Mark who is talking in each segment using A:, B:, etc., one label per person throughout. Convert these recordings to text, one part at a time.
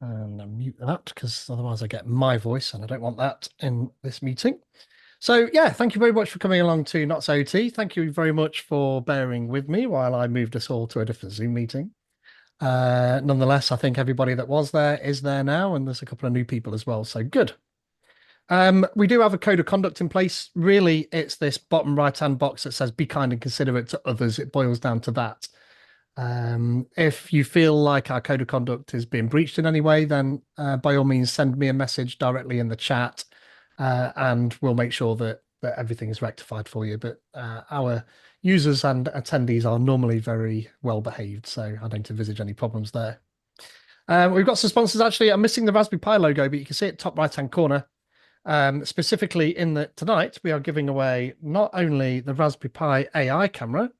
A: And I'll mute that because otherwise I get my voice and I don't want that in this meeting. So yeah, thank you very much for coming along to Not So OT. Thank you very much for bearing with me while I moved us all to a different Zoom meeting. Nonetheless, I think everybody that was there is there now, and there's a couple of new people as well. So good. We do have a code of conduct in place. Really, it's this bottom right-hand box that says be kind and considerate to others. It boils down to that. If you feel like our code of conduct is being breached in any way, then by all means send me a message directly in the chat, and we'll make sure that everything is rectified for you. But our users and attendees are normally very well behaved, so I don't envisage any problems there. We've got some sponsors. Actually, I'm missing the Raspberry Pi logo, but you can see it top right-hand corner. Specifically in that tonight we are giving away not only the Raspberry Pi AI camera,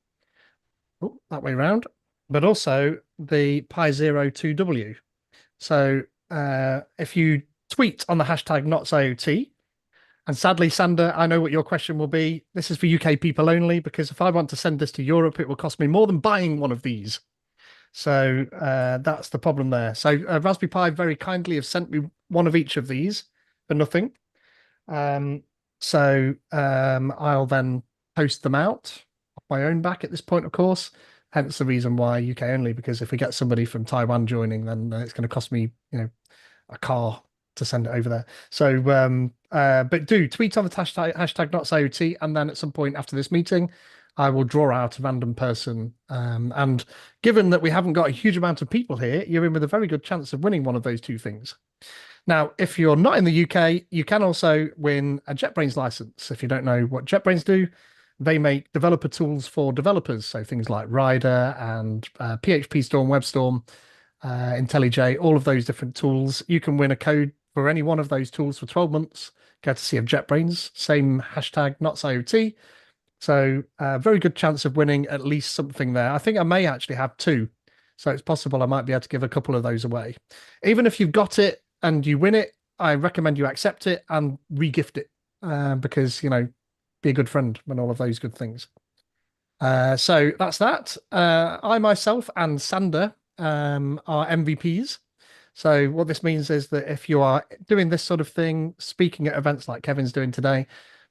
A: that way around, but also the Pi Zero 2W. So if you tweet on the hashtag NotsIoT, and sadly, Sander, I know what your question will be. This is for UK people only, because if I want to send this to Europe, it will cost me more than buying one of these. So that's the problem there. So Raspberry Pi very kindly have sent me one of each of these for nothing. I'll then post them out off my own back at this point, of course. Hence the reason why UK only, because if we get somebody from Taiwan joining, then it's going to cost me, a car to send it over there. So, but do tweet on the hashtag NotsIoT, and then at some point after this meeting, I will draw out a random person. And given that we haven't got a huge amount of people here, you're in with a very good chance of winning one of those two things. Now, if you're not in the UK, you can also win a JetBrains license. If you don't know what JetBrains do, they make developer tools for developers. So things like Rider and PHP Storm, WebStorm, IntelliJ, all of those different tools. You can win a code for any one of those tools for 12 months, courtesy of JetBrains. Same hashtag NotsIoT. So very good chance of winning at least something there. I think I may actually have two. So it's possible I might be able to give a couple of those away. Even if you've got it and you win it, I recommend you accept it and re-gift it because, be a good friend and all of those good things. So that's that. I myself and Sander are MVPs. So what this means is that if you are doing this sort of thing, speaking at events like Kevin's doing today,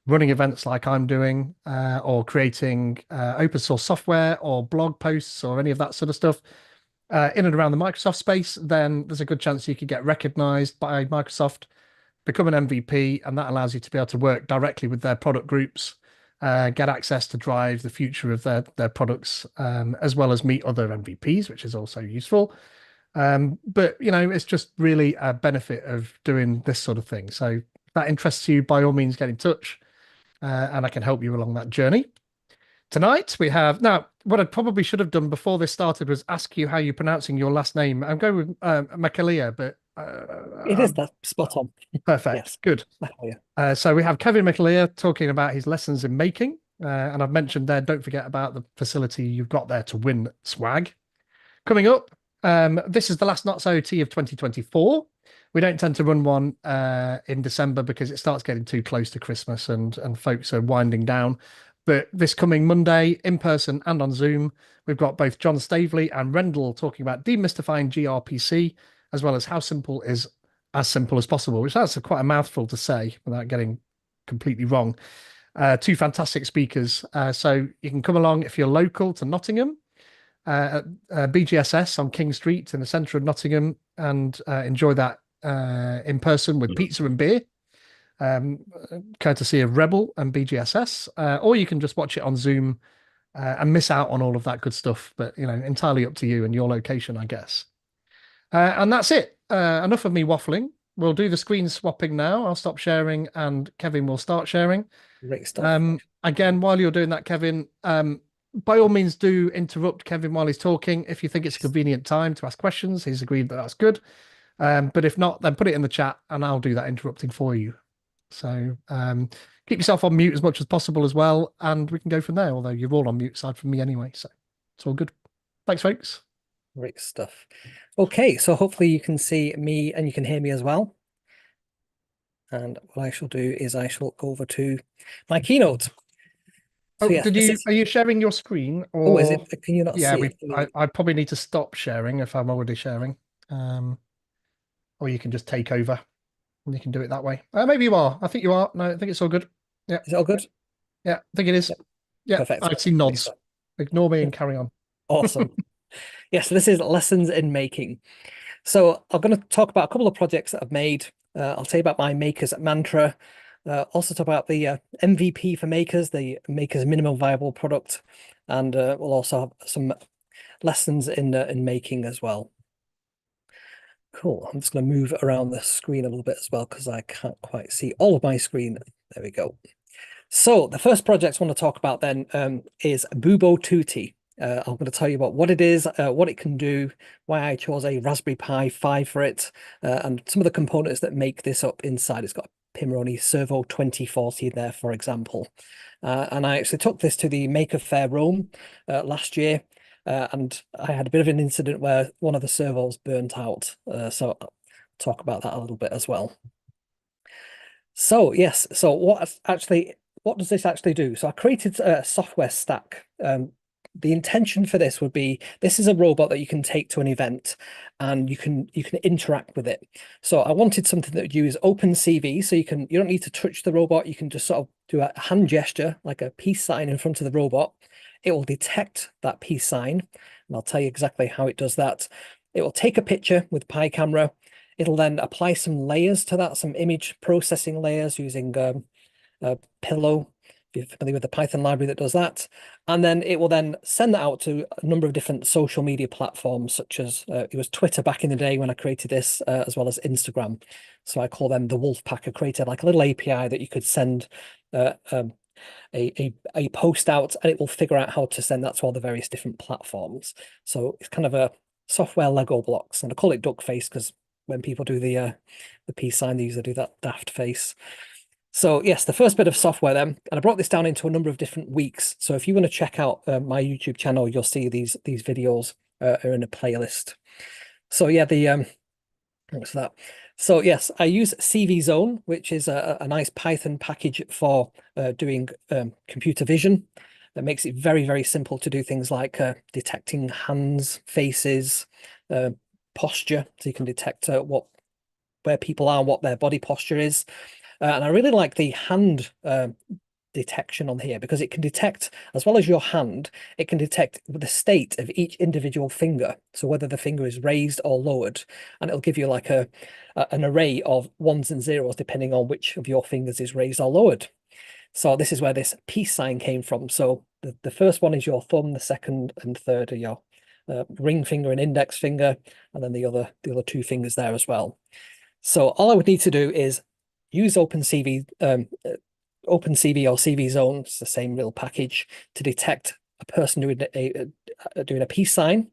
A: running events like I'm doing, or creating open source software or blog posts or any of that sort of stuff, in and around the Microsoft space, then there's a good chance you could get recognized by Microsoft, become an MVP, and that allows you to be able to work directly with their product groups, get access to drive the future of their products, as well as meet other MVPs, which is also useful. But it's just really a benefit of doing this sort of thing. So if that interests you, by all means, get in touch, and I can help you along that journey. Tonight we have, now what I probably should have done before this started was ask you how you're pronouncing your last name. I'm going with McAleer, but
B: it is that spot on.
A: Perfect.
B: Yes.
A: Good. So we have Kevin McAleer talking about his lessons in making, and I've mentioned there, don't forget about the facility you've got there to win swag. Coming up, this is the last Not So OT of 2024. We don't tend to run one in December because it starts getting too close to Christmas and folks are winding down. But this coming Monday, in person and on Zoom, we've got both John Stavely and Rendell talking about demystifying gRPC, as well as how simple is as simple as possible, which that's quite a mouthful to say without getting completely wrong. Two fantastic speakers. So you can come along if you're local to Nottingham, at BGSS on King Street in the centre of Nottingham, and enjoy that in person with pizza and beer, courtesy of Rebel and BGSS, or you can just watch it on Zoom and miss out on all of that good stuff. But entirely up to you and your location, I guess. And that's it. Enough of me waffling. We'll do the screen swapping now. I'll stop sharing and Kevin will start sharing.
B: Great stuff.
A: Again, while you're doing that, Kevin, by all means do interrupt Kevin while he's talking. If you think it's a convenient time to ask questions, he's agreed that that's good. But if not, then put it in the chat and I'll do that interrupting for you. So keep yourself on mute as much as possible as well, and we can go from there, although you're all on mute aside from me anyway, so it's all good. Thanks, folks.
B: Great stuff. Okay, so hopefully you can see me and you can hear me as well. And what I shall do is I shall go over to my keynote.
A: So, are you sharing your screen? Or...
B: Oh, is it? Can you not see it?
A: I probably need to stop sharing if I'm already sharing. or you can just take over and you can do it that way. Maybe you are. I think you are. No, I think it's all good. Yeah.
B: Is it all good?
A: Yeah, I think it is.
B: Yep.
A: Yeah,
B: Perfect.
A: I see nods. Ignore me and carry on.
B: Awesome. Yes, this is lessons in making. So I'm going to talk about a couple of projects that I've made. I'll tell you about my makers mantra. Also talk about the MVP for makers, the makers minimum viable product, and we'll also have some lessons in making as well. Cool. I'm just going to move around the screen a little bit as well because I can't quite see all of my screen. There we go. So the first project I want to talk about then is Bubo Tutti. I'm going to tell you about what it is, what it can do, why I chose a Raspberry Pi 5 for it, and some of the components that make this up inside. It's got a Pimoroni Servo 2040 there, for example. And I actually took this to the Maker Faire Rome last year, and I had a bit of an incident where one of the servos burnt out. So I'll talk about that a little bit as well. So yes, so what does this actually do? So I created a software stack. The intention for this would be this is a robot that you can take to an event and you can interact with it. So I wanted something that would use OpenCV, so you don't need to touch the robot, you can just sort of do a hand gesture like a peace sign in front of the robot. It will detect that peace sign, and I'll tell you exactly how it does that. It will take a picture with Pi camera. It'll then apply some layers to that, some image processing layers using Pillow, if you're familiar with the Python library that does that. And then it will then send that out to a number of different social media platforms, such as it was Twitter back in the day when I created this, as well as Instagram. So I call them the Wolfpack. I created like a little API that you could send a post out, and it will figure out how to send that to all the various different platforms. So it's kind of a software Lego blocks, and I call it duck face because when people do the peace sign, they usually do that daft face. So yes, the first bit of software then, and I brought this down into a number of different weeks. So if you want to check out my YouTube channel, you'll see these videos are in a playlist. So yeah, thanks for that. So yes, I use CV Zone, which is a nice Python package for doing computer vision. That makes it very, very simple to do things like detecting hands, faces, posture. So you can detect where people are, what their body posture is. And I really like the hand detection on here because it can detect, as well as your hand, it can detect the state of each individual finger. So whether the finger is raised or lowered, and it'll give you like an array of ones and zeros depending on which of your fingers is raised or lowered. So this is where this peace sign came from. So the first one is your thumb, the second and third are your ring finger and index finger, and then the other two fingers there as well. So all I would need to do is use OpenCV or CV Zone, it's the same little package, to detect a person doing a peace sign.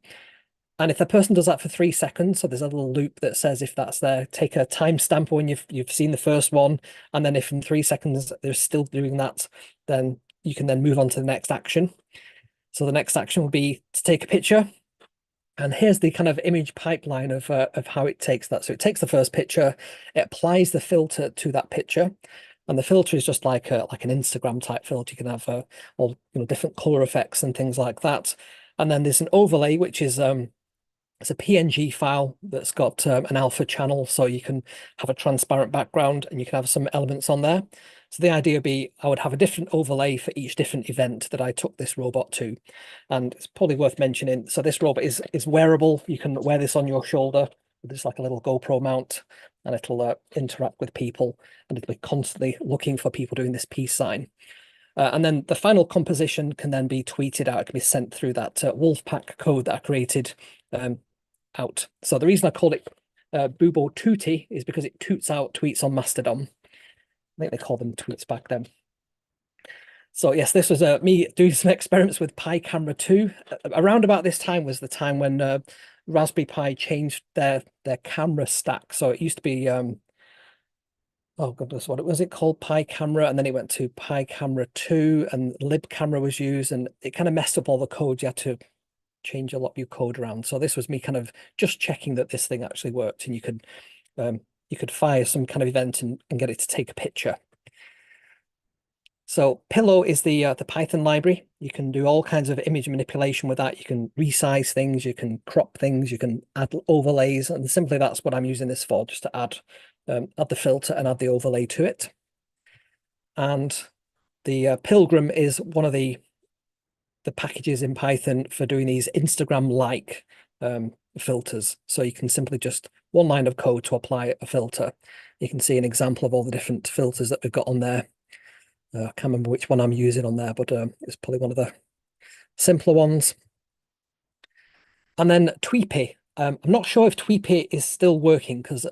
B: And if the person does that for 3 seconds, so there's a little loop that says if that's there, take a timestamp when you've seen the first one, and then if in 3 seconds they're still doing that, then you can then move on to the next action. So the next action will be to take a picture. And here's the kind of image pipeline of how it takes that. So it takes the first picture, it applies the filter to that picture, and the filter is just like an Instagram type filter. You can have all different color effects and things like that. And then there's an overlay, which is it's a PNG file that's got an alpha channel, so you can have a transparent background and you can have some elements on there. So the idea would be I would have a different overlay for each different event that I took this robot to. And it's probably worth mentioning, so this robot is wearable. You can wear this on your shoulder. There's like a little GoPro mount, and it'll interact with people, and it'll be constantly looking for people doing this peace sign. And then the final composition can then be tweeted out. It can be sent through that Wolfpack code that I created out. So the reason I called it Bubo Tutti is because it toots out tweets on Mastodon. I think they called them tweets back then. So yes, this was me doing some experiments with Pi Camera 2. Around about this time was the time when Raspberry Pi changed their camera stack. So it used to be oh goodness, what was it called? Pi Camera, and then it went to Pi Camera 2, and Lib Camera was used, and it kind of messed up all the code. You had to change a lot of your code around. So this was me kind of just checking that this thing actually worked, and you could fire some kind of event and get it to take a picture. So Pillow is the Python library. You can do all kinds of image manipulation with that. You can resize things, you can crop things, you can add overlays, and simply that's what I'm using this for, just to add the filter and add the overlay to it. And the Pilgrim is one of the packages in Python for doing these Instagram-like filters. So you can simply just one line of code to apply a filter. You can see an example of all the different filters that we've got on there. I can't remember which one I'm using on there, but it's probably one of the simpler ones. And then Tweepy. I'm not sure if Tweepy is still working because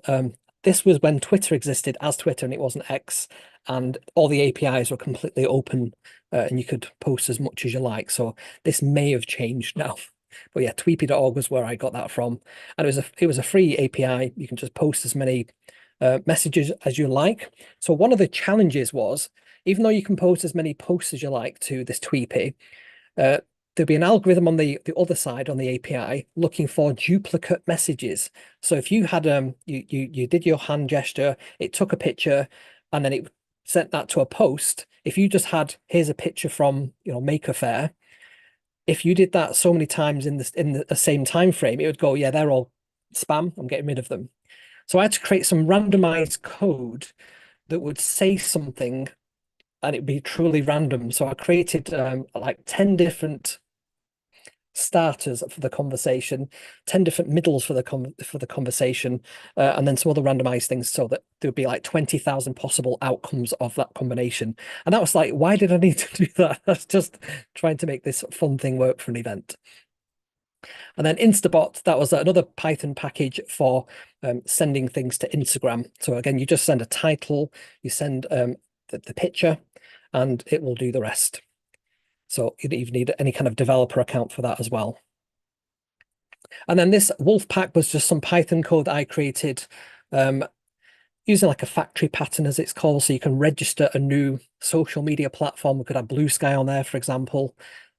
B: this was when Twitter existed as Twitter and it wasn't X, and all the APIs were completely open and you could post as much as you like. So this may have changed now. But yeah, tweepy.org was where I got that from. And it was a free API. You can just post as many messages as you like. So one of the challenges was, even though you can post as many posts as you like to this Tweepy, there'd be an algorithm on the other side on the API looking for duplicate messages. So if you had you did your hand gesture, it took a picture, and then it sent that to a post. If you just had, here's a picture from Maker Faire, if you did that so many times in the same time frame, it would go, yeah, they're all spam. I'm getting rid of them. So I had to create some randomized code that would say something and it'd be truly random. So I created like 10 different starters for the conversation, 10 different middles for the conversation, and then some other randomized things so that there would be like 20,000 possible outcomes of that combination. And that was like, why did I need to do that? That's just trying to make this fun thing work for an event. And then Instabot, that was another Python package for sending things to Instagram. So again, you just send a title, you send the picture, and it will do the rest. So you don't even need any kind of developer account for that as well. And then this Wolfpack was just some Python code that I created using like a factory pattern, as it's called. So you can register a new social media platform. We could have Blue Sky on there, for example,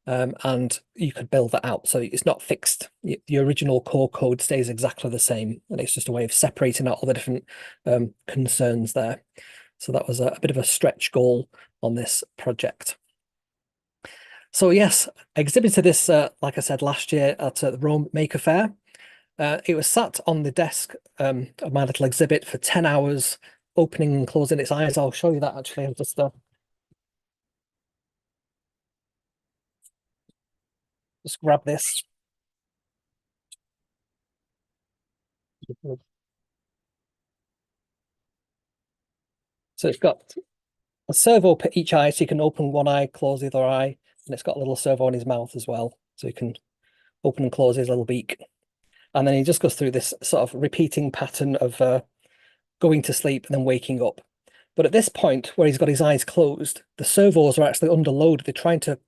B: and you could build that out. So it's not fixed. The original core code stays exactly the same. And it's just a way of separating out all the different concerns there. So that was a bit of a stretch goal on this project. So yes, I exhibited this, like I said, last year at the Rome Maker Faire. It was sat on the desk of my little exhibit for 10 hours, opening and closing its eyes. I'll show you that actually. I'll just grab this. So it's got a servo per each eye, so you can open one eye, close the other eye, and it's got a little servo in his mouth as well, so you can open and close his little beak. And then he just goes through this sort of repeating pattern of going to sleep and then waking up. But at this point, where he's got his eyes closed, the servos are actually under load. They're trying to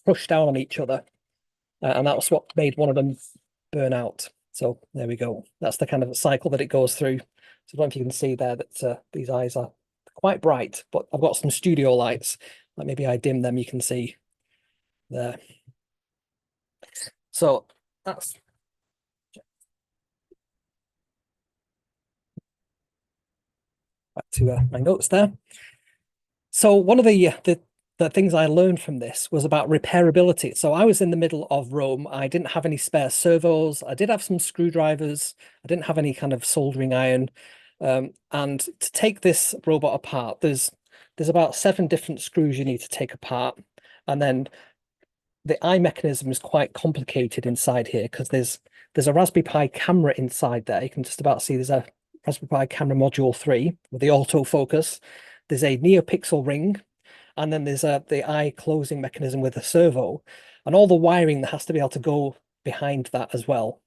B: crush down on each other. And that was what made one of them burn out. So there we go. That's the kind of cycle that it goes through. So I don't know if you can see there that these eyes are quite bright, but I've got some studio lights. Like maybe I dim them, you can see there. So that's back to my notes there. So one of the things I learned from this was about repairability. So I was in the middle of Rome. I didn't have any spare servos. I did have some screwdrivers. I didn't have any kind of soldering iron. And to take this robot apart, there's about 7 different screws you need to take apart. And then the eye mechanism is quite complicated inside here because there's a Raspberry Pi camera inside there. You can just about see there's a Raspberry Pi camera module 3 with the autofocus. There's a NeoPixel ring, and then there's the eye closing mechanism with a servo, and all the wiring that has to be able to go behind that as well.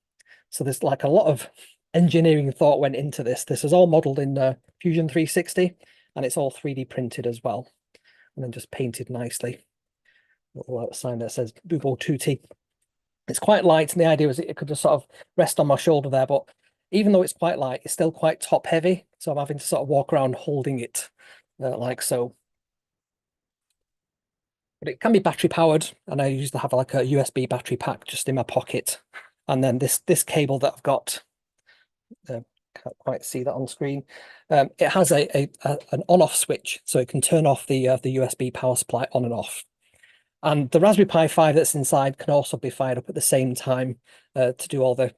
B: So there's like a lot of engineering thought went into this. This is all modeled in Fusion 360, and it's all 3D printed as well, and then just painted nicely. Little sign that says Bubo Tutti. It's quite light, and the idea was it could just sort of rest on my shoulder there, but even though it's quite light, it's still quite top heavy, so I'm having to sort of walk around holding it like so. But it can be battery powered, and I used to have like a USB battery pack just in my pocket. And then this cable that I've got kind can't quite see that on screen. It has an on-off switch, so it can turn off the USB power supply on and off. And the Raspberry Pi 5 that's inside can also be fired up at the same time to do all the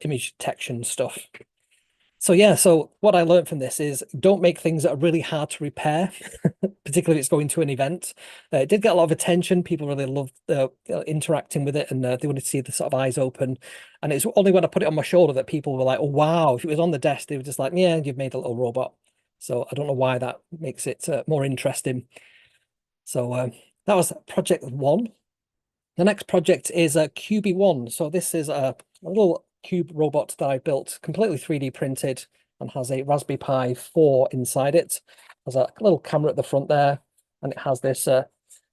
B: image detection stuff. So yeah, so what I learned from this is don't make things that are really hard to repair, particularly if it's going to an event. It did get a lot of attention. People really loved interacting with it, and they wanted to see the sort of eyes open. And it's only when I put it on my shoulder that people were like, "Oh wow!" If it was on the desk, they were just like, "Yeah, you've made a little robot." So I don't know why that makes it more interesting. So that was project one. The next project is a QB1. So this is a little cube robot that I built, completely 3D printed, and has a Raspberry Pi 4 inside it. There's a little camera at the front there, and it has this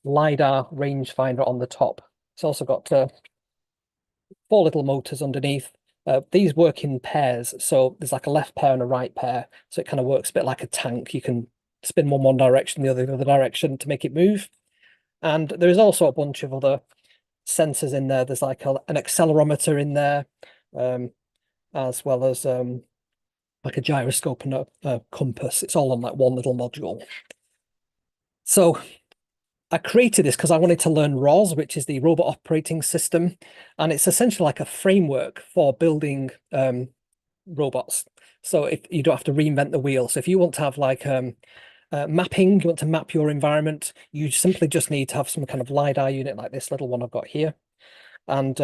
B: LiDAR rangefinder on the top. It's also got 4 little motors underneath. These work in pairs, so there's like a left pair and a right pair, so it kind of works a bit like a tank. You can spin one direction, the other direction to make it move. And there is also a bunch of other sensors in there. There's like an accelerometer in there, as well as like a gyroscope and a compass. It's all on like one little module. So I created this because I wanted to learn ROS, which is the robot operating system, and it's essentially like a framework for building robots. So if you don't have to reinvent the wheel. So if you want to have like mapping, you want to map your environment, you simply just need to have some kind of LiDAR unit like this little one I've got here. And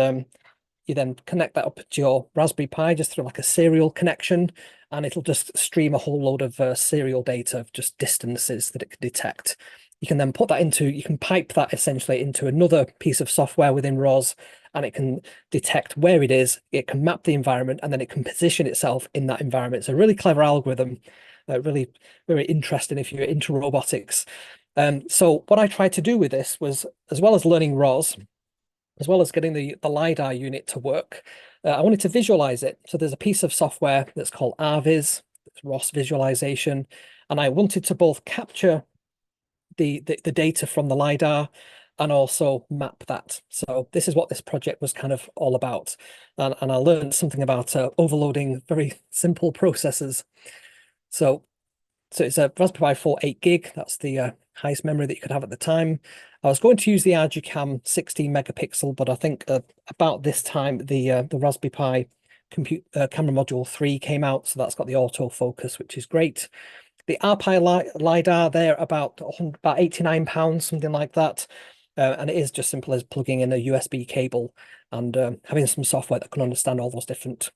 B: you then connect that up to your Raspberry Pi just through like a serial connection, and it'll just stream a whole load of serial data of just distances that it can detect. You can then put that you can pipe that essentially into another piece of software within ROS, and it can detect where it is, it can map the environment, and then it can position itself in that environment. It's a really clever algorithm, really very interesting if you're into robotics. So what I tried to do with this was, as well as learning ROS, as well as getting the LiDAR unit to work, I wanted to visualize it. So there's a piece of software that's called RViz, it's ROS visualization, and I wanted to both capture the data from the LiDAR and also map that. So this is what this project was kind of all about. And I learned something about overloading very simple processors. So it's a Raspberry Pi 4 8 gig. That's the highest memory that you could have at the time. I was going to use the RGCam 16 megapixel, but I think about this time the Raspberry Pi camera module 3 came out, so that's got the autofocus, which is great. The RPi LiDAR, they're about £89, something like that. And it is just simple as plugging in a USB cable and having some software that can understand all those different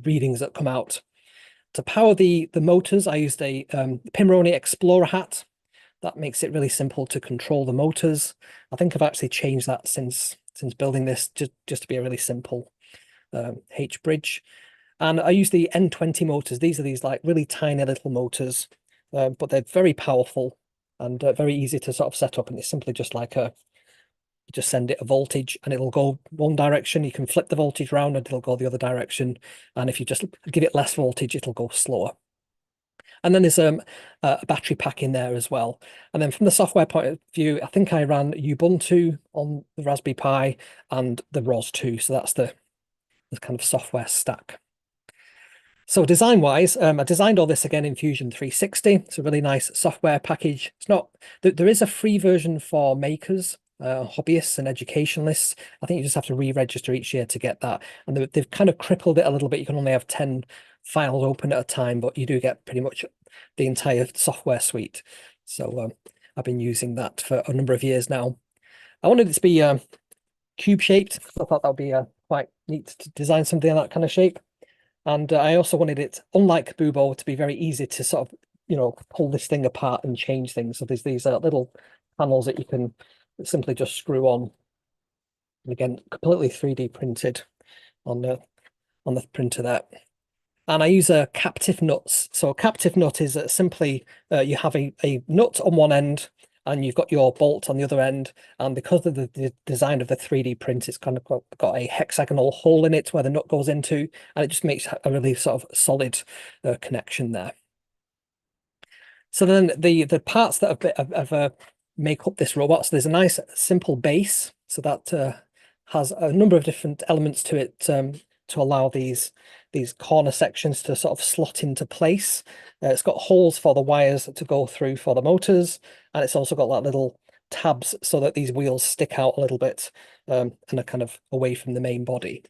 B: readings that come out. To power the motors, I used a Pimoroni Explorer hat. That makes it really simple to control the motors. I think I've actually changed that since building this, just to be a really simple H bridge. And I use the N20 motors. These are these like really tiny little motors, but they're very powerful and very easy to sort of set up. And it's simply just like just send it a voltage and it'll go one direction. You can flip the voltage around and it'll go the other direction. And if you just give it less voltage, it'll go slower. And then there's a battery pack in there as well. And then from the software point of view, I think I ran Ubuntu on the Raspberry Pi and the ROS 2. So that's the kind of software stack. So design-wise, I designed all this again in Fusion 360. It's a really nice software package. It's not, there is a free version for makers, hobbyists and educationalists. I think you just have to re-register each year to get that. And they've kind of crippled it a little bit. You can only have 10 files open at a time, but you do get pretty much the entire software suite. So I've been using that for a number of years now. I wanted it to be cube-shaped. I thought that would be quite neat to design something in that kind of shape. And I also wanted it, unlike Bubo, to be very easy to sort of, pull this thing apart and change things. So there's these little panels that you can simply just screw on. And again, completely 3D printed on the printer there. And I use captive nuts. So a captive nut is simply you have a nut on one end and you've got your bolt on the other end. And because of the design of the 3D print, it's kind of got a hexagonal hole in it where the nut goes into, and it just makes a really sort of solid connection there. So then the parts that make up this robot, so there's a nice simple base. So that has a number of different elements to it to allow these these corner sections to sort of slot into place. It's got holes for the wires to go through for the motors, and it's also got like little tabs so that these wheels stick out a little bit and are kind of away from the main body.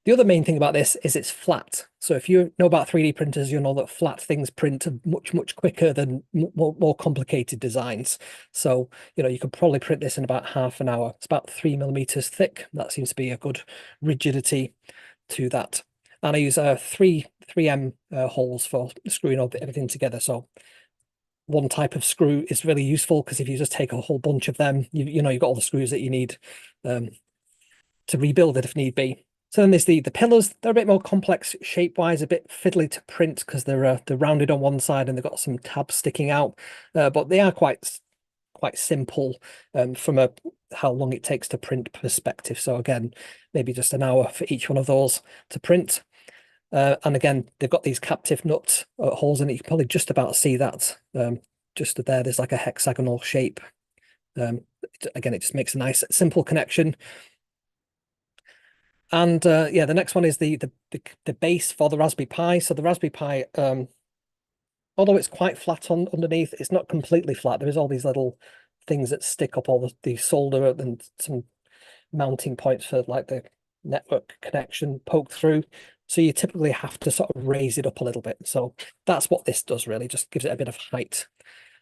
B: The other main thing about this is it's flat. So if you know about 3D printers, you know that flat things print much, much quicker than more complicated designs. So, you could probably print this in about half an hour. It's about 3 millimeters thick. That seems to be a good rigidity to that. And I use 3M holes for screwing everything together. So one type of screw is really useful because if you just take a whole bunch of them, you've got all the screws that you need to rebuild it if need be. So then there's the pillars. They're a bit more complex shape-wise, a bit fiddly to print because they're rounded on one side and they've got some tabs sticking out, but they are quite simple from how long it takes to print perspective. So again, maybe just an hour for each one of those to print. And again, they've got these captive nut holes in it. You can probably just about see that just there. There's like a hexagonal shape. Again, it just makes a nice simple connection. And yeah, the next one is the base for the Raspberry Pi. So the Raspberry Pi, although it's quite flat underneath, it's not completely flat. There is all these little things that stick up all the solder and some mounting points for like the network connection poke through. So you typically have to sort of raise it up a little bit. So that's what this does really, just gives it a bit of height.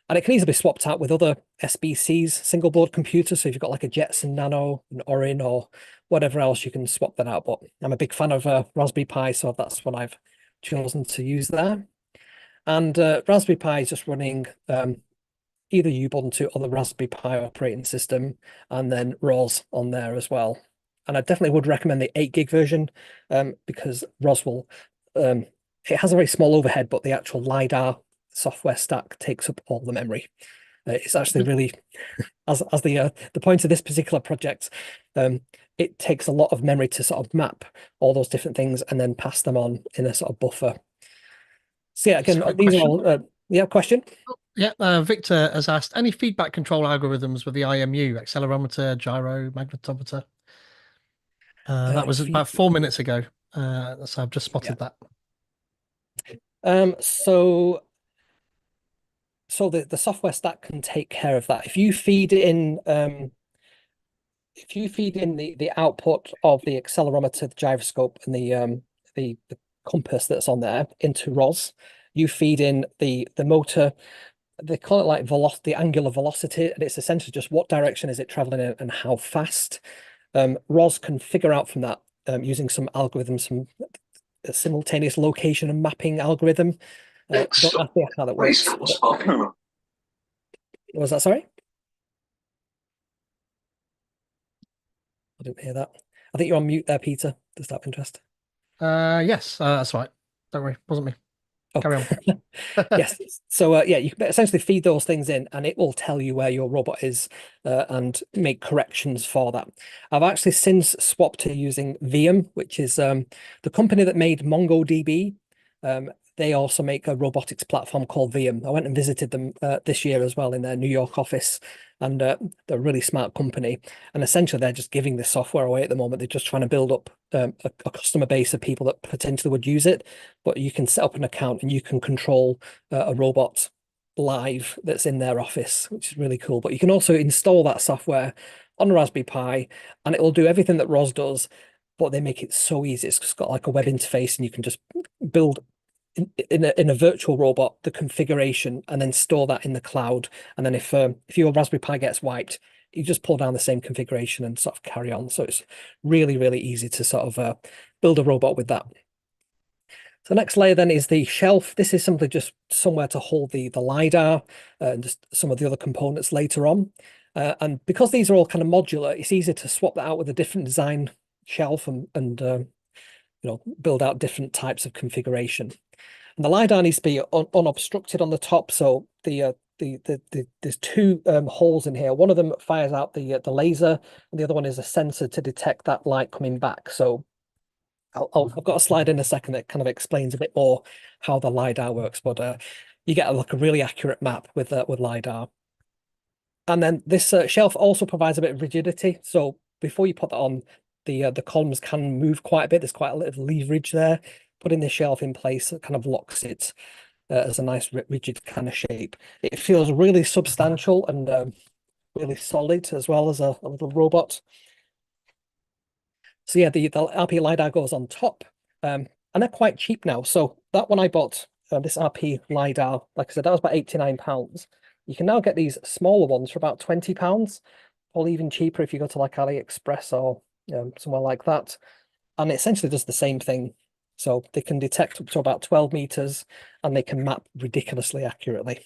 B: And it can easily be swapped out with other SBCs, single board computers. So if you've got like a Jetson Nano, an Orin, or whatever else, you can swap that out. But I'm a big fan of Raspberry Pi, so that's what I've chosen to use there. And Raspberry Pi is just running either Ubuntu or the Raspberry Pi operating system, and then ROS on there as well. And I definitely would recommend the 8 gig version because ROS will, it has a very small overhead, but the actual LiDAR software stack takes up all the memory. It's actually really, as the point of this particular project, it takes a lot of memory to sort of map all those different things and then pass them on in a sort of buffer. So yeah, again,
A: Sorry,
B: these are
A: question.
B: all, yeah, question?
A: Yeah, Victor has asked, any feedback control algorithms with the IMU, accelerometer, gyro, magnetometer? That was about 4 minutes ago. So I've just
B: Yeah.
A: spotted that.
B: So the software stack can take care of that. If you feed in the output of the accelerometer, the gyroscope, and the compass that's on there into ROS, you feed in the motor. They call it like velocity, the angular velocity, and it's essentially just what direction is it traveling in and how fast. ROS can figure out from that using some algorithms, some simultaneous location and mapping algorithm. Don't ask me how that works. Was that sorry? I didn't hear that. I think you're on mute there, Peter. Does that have interest?
A: Yes, that's right. Don't worry, wasn't me.
B: Oh,
A: Carry on.
B: yes. So yeah, you can essentially feed those things in, and it will tell you where your robot is and make corrections for that. I've actually since swapped to using VM, which is the company that made MongoDB. They also make a robotics platform called VM. I went and visited them this year as well in their New York office, and they're a really smart company. And essentially, they're just giving this software away at the moment. They're just trying to build up a customer base of people that potentially would use it. But you can set up an account and you can control a robot live that's in their office, which is really cool. But you can also install that software on a Raspberry Pi, and it will do everything that ROS does. But they make it so easy. It's just got like a web interface, and you can just build in a virtual robot the configuration and then store that in the cloud. And then if your Raspberry Pi gets wiped, you just pull down the same configuration and sort of carry on. So it's really, really easy to sort of build a robot with that. So the next layer then is the shelf. This is simply just somewhere to hold the LiDAR and just some of the other components later on. And because these are all kind of modular, it's easy to swap that out with a different design shelf and build out different types of configuration. And the LiDAR needs to be unobstructed on the top. So there's 2 holes in here. One of them fires out the laser, and the other one is a sensor to detect that light coming back. So I've got a slide in a second that kind of explains a bit more how the LiDAR works, but you get like a really accurate map with LiDAR. And then this shelf also provides a bit of rigidity. So before you put that on, the columns can move quite a bit. There's quite a little leverage there. putting the shelf in place, it kind of locks it as a nice rigid kind of shape. It feels really substantial and really solid as well as a little robot. So yeah, the RP LiDAR goes on top, and they're quite cheap now. So that one I bought, this RP LiDAR, like I said, that was about £89. You can now get these smaller ones for about £20, or even cheaper if you go to like AliExpress or somewhere like that. And it essentially does the same thing. So they can detect up to about 12 meters and they can map ridiculously accurately.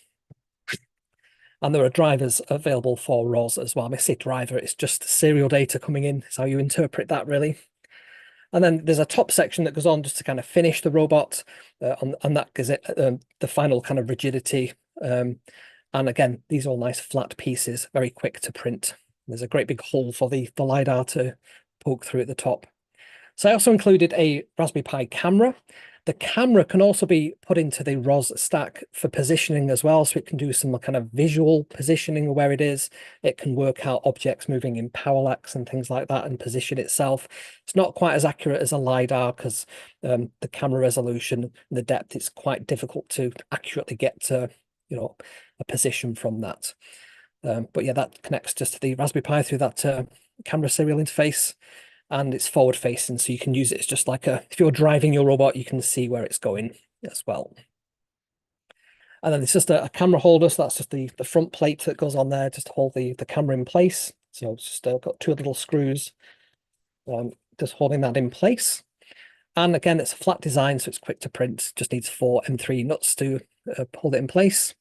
B: And there are drivers available for ROS as well. I say driver, it's just serial data coming in. It's how you interpret that, really. And then there's a top section that goes on just to kind of finish the robot, and that gives it the final kind of rigidity. And again, these are all nice flat pieces, very quick to print. There's a great big hole for the LiDAR to poke through at the top. So I also included a Raspberry Pi camera. The camera can also be put into the ROS stack for positioning as well, so it can do some kind of visual positioning of where it is. It can work out objects moving in parallax and things like that and position itself. It's not quite as accurate as a LiDAR because the camera resolution and the depth, it's quite difficult to accurately get to, a position from that. But yeah, that connects just to the Raspberry Pi through that camera serial interface. And it's forward facing, so you can use it as just like if you're driving your robot, you can see where it's going as well. And then it's just a camera holder, so that's just the front plate that goes on there just to hold the camera in place. So it's just got two little screws just holding that in place. And again, it's a flat design, so it's quick to print. Just needs 4 M3 nuts to hold it in place.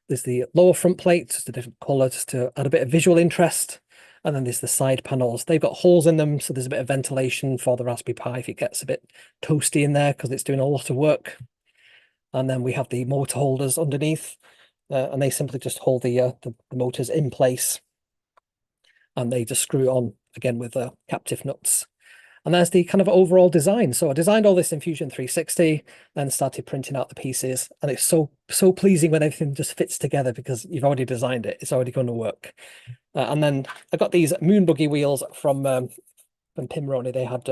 B: There's the lower front plate, just a different color, just to add a bit of visual interest. And then there's the side panels. They've got holes in them, so there's a bit of ventilation for the Raspberry Pi if it gets a bit toasty in there because it's doing a lot of work. And then we have the motor holders underneath, and they simply just hold the motors in place. And they just screw on again with captive nuts. And there's the kind of overall design. So I designed all this in Fusion 360, then started printing out the pieces. And it's so pleasing when everything just fits together because you've already designed it. It's already going to work. And then I got these moon buggy wheels from Pimroni. They had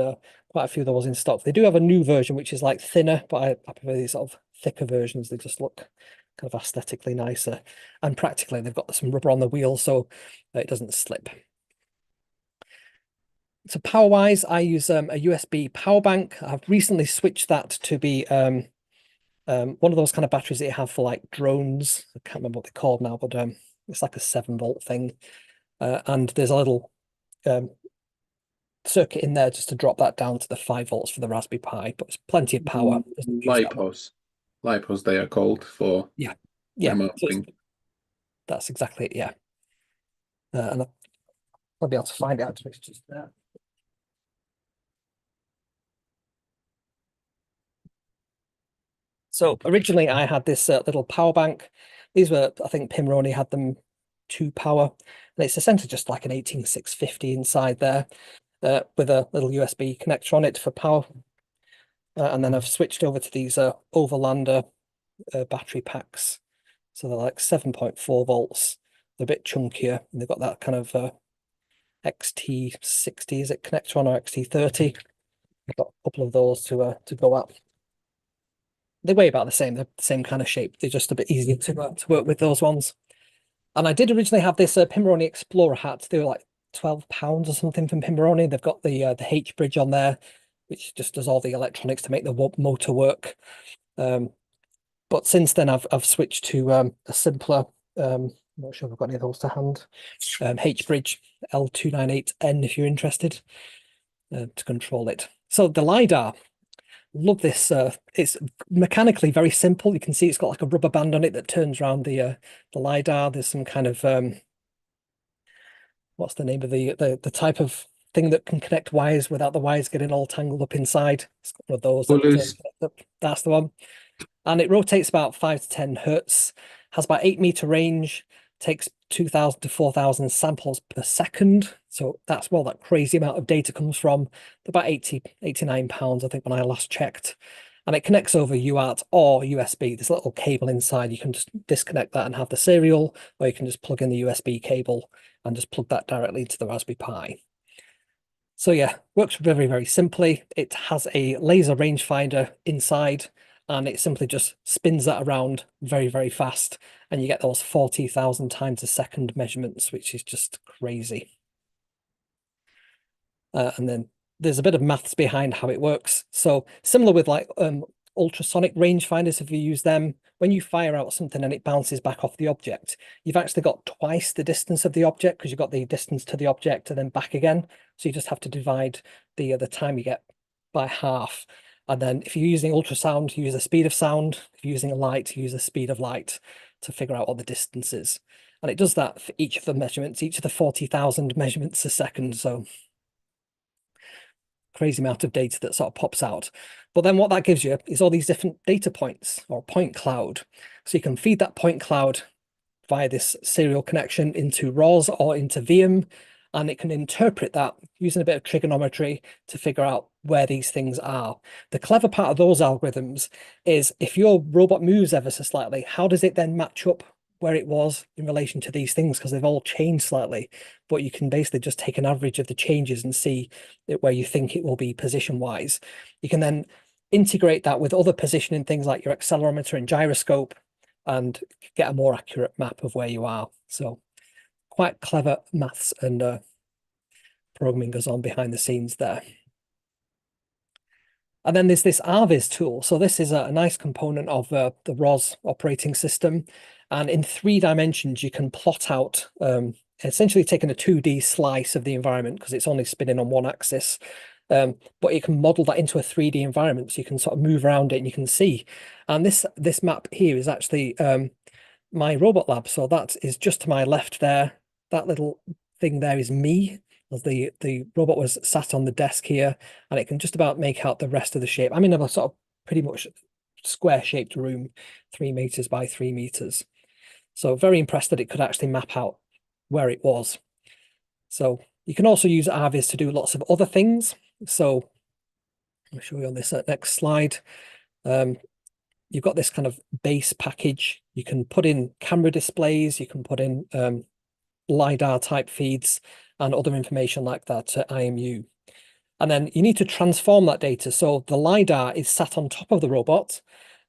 B: quite a few of those in stock. They do have a new version, which is like thinner, but I prefer these sort of thicker versions. They just look kind of aesthetically nicer. And practically, they've got some rubber on the wheel, so it doesn't slip. So power-wise, I use a USB power bank. I've recently switched that to be one of those kind of batteries that you have for like drones. I can't remember what they're called now, but it's like a 7-volt thing. And there's a little circuit in there just to drop that down to the 5 volts for the Raspberry Pi, but it's plenty of power.
C: Lipos. Lipos, they are called for
B: yeah.
C: remote thing.
B: That's exactly it, yeah. And I'll be able to find it actually. It's just there. So originally I had this little power bank. These were, I think Pimroni had them 2 power. And it's essentially just like an 18650 inside there with a little USB connector on it for power. And then I've switched over to these Overlander battery packs. So they're like 7.4 volts. They're a bit chunkier. And they've got that kind of XT60, is it connector on, or XT30? I've got a couple of those to go up. They weigh about the same. They're the same kind of shape. They're just a bit easier to work with those ones. And I did originally have this Pimroni Explorer hat. They were like £12 or something from Pimroni. They've got the H bridge on there, which just does all the electronics to make the motor work. But since then, I've switched to a simpler. I'm not sure if I've got any of those to hand. H bridge L298N if you're interested to control it. So the LiDAR. Love this. It's mechanically very simple. You can see it's got like a rubber band on it that turns around the LiDAR. There's some kind of what's the name of the type of thing that can connect wires without the wires getting all tangled up inside. It's got one of those. That's the one. And it rotates about 5 to 10 hertz, has about 8-meter range, takes 2,000 to 4,000 samples per second. So that's where that crazy amount of data comes from. About 89 pounds, I think, when I last checked. And it connects over UART or USB. There's a little cable inside. You can just disconnect that and have the serial, or you can just plug in the USB cable and just plug that directly into the Raspberry Pi. So yeah, works very, very simply. It has a laser rangefinder inside, and it simply just spins that around very, very fast, and you get those 40,000 times a second measurements, which is just crazy. And then there's a bit of maths behind how it works. So similar with like ultrasonic rangefinders, if you use them, when you fire out something and it bounces back off the object, you've actually got twice the distance of the object because you've got the distance to the object and then back again. So you just have to divide the time you get by half. And then if you're using ultrasound, you use the speed of sound. If you're using a light, you use the speed of light to figure out what the distance is. And it does that for each of the measurements, each of the 40,000 measurements a second. So crazy amount of data that sort of pops out. But then what that gives you is all these different data points or point cloud. So you can feed that point cloud via this serial connection into ROS or into VM, and it can interpret that using a bit of trigonometry to figure out where these things are. The clever part of those algorithms is if your robot moves ever so slightly, how does it then match up where it was in relation to these things? Because they've all changed slightly, but you can basically just take an average of the changes and see where you think it will be position wise. You can then integrate that with other positioning things like your accelerometer and gyroscope and get a more accurate map of where you are. So quite clever maths and programming goes on behind the scenes there. And then there's this RViz tool. So this is a nice component of the ROS operating system. And in 3 dimensions, you can plot out, essentially taking a 2D slice of the environment because it's only spinning on one axis. But you can model that into a 3D environment. So you can sort of move around it and you can see. And this map here is actually my robot lab. So that is just to my left there. That little thing there is me. The robot was sat on the desk here, and it can just about make out the rest of the shape. I'm in a sort of pretty much square shaped room, 3 meters by 3 meters. So very impressed that it could actually map out where it was. So you can also use RViz to do lots of other things. So I'll show you on this next slide. You've got this kind of base package. You can put in camera displays, you can put in LiDAR type feeds and other information like that to IMU. And then you need to transform that data. So the LiDAR is sat on top of the robot.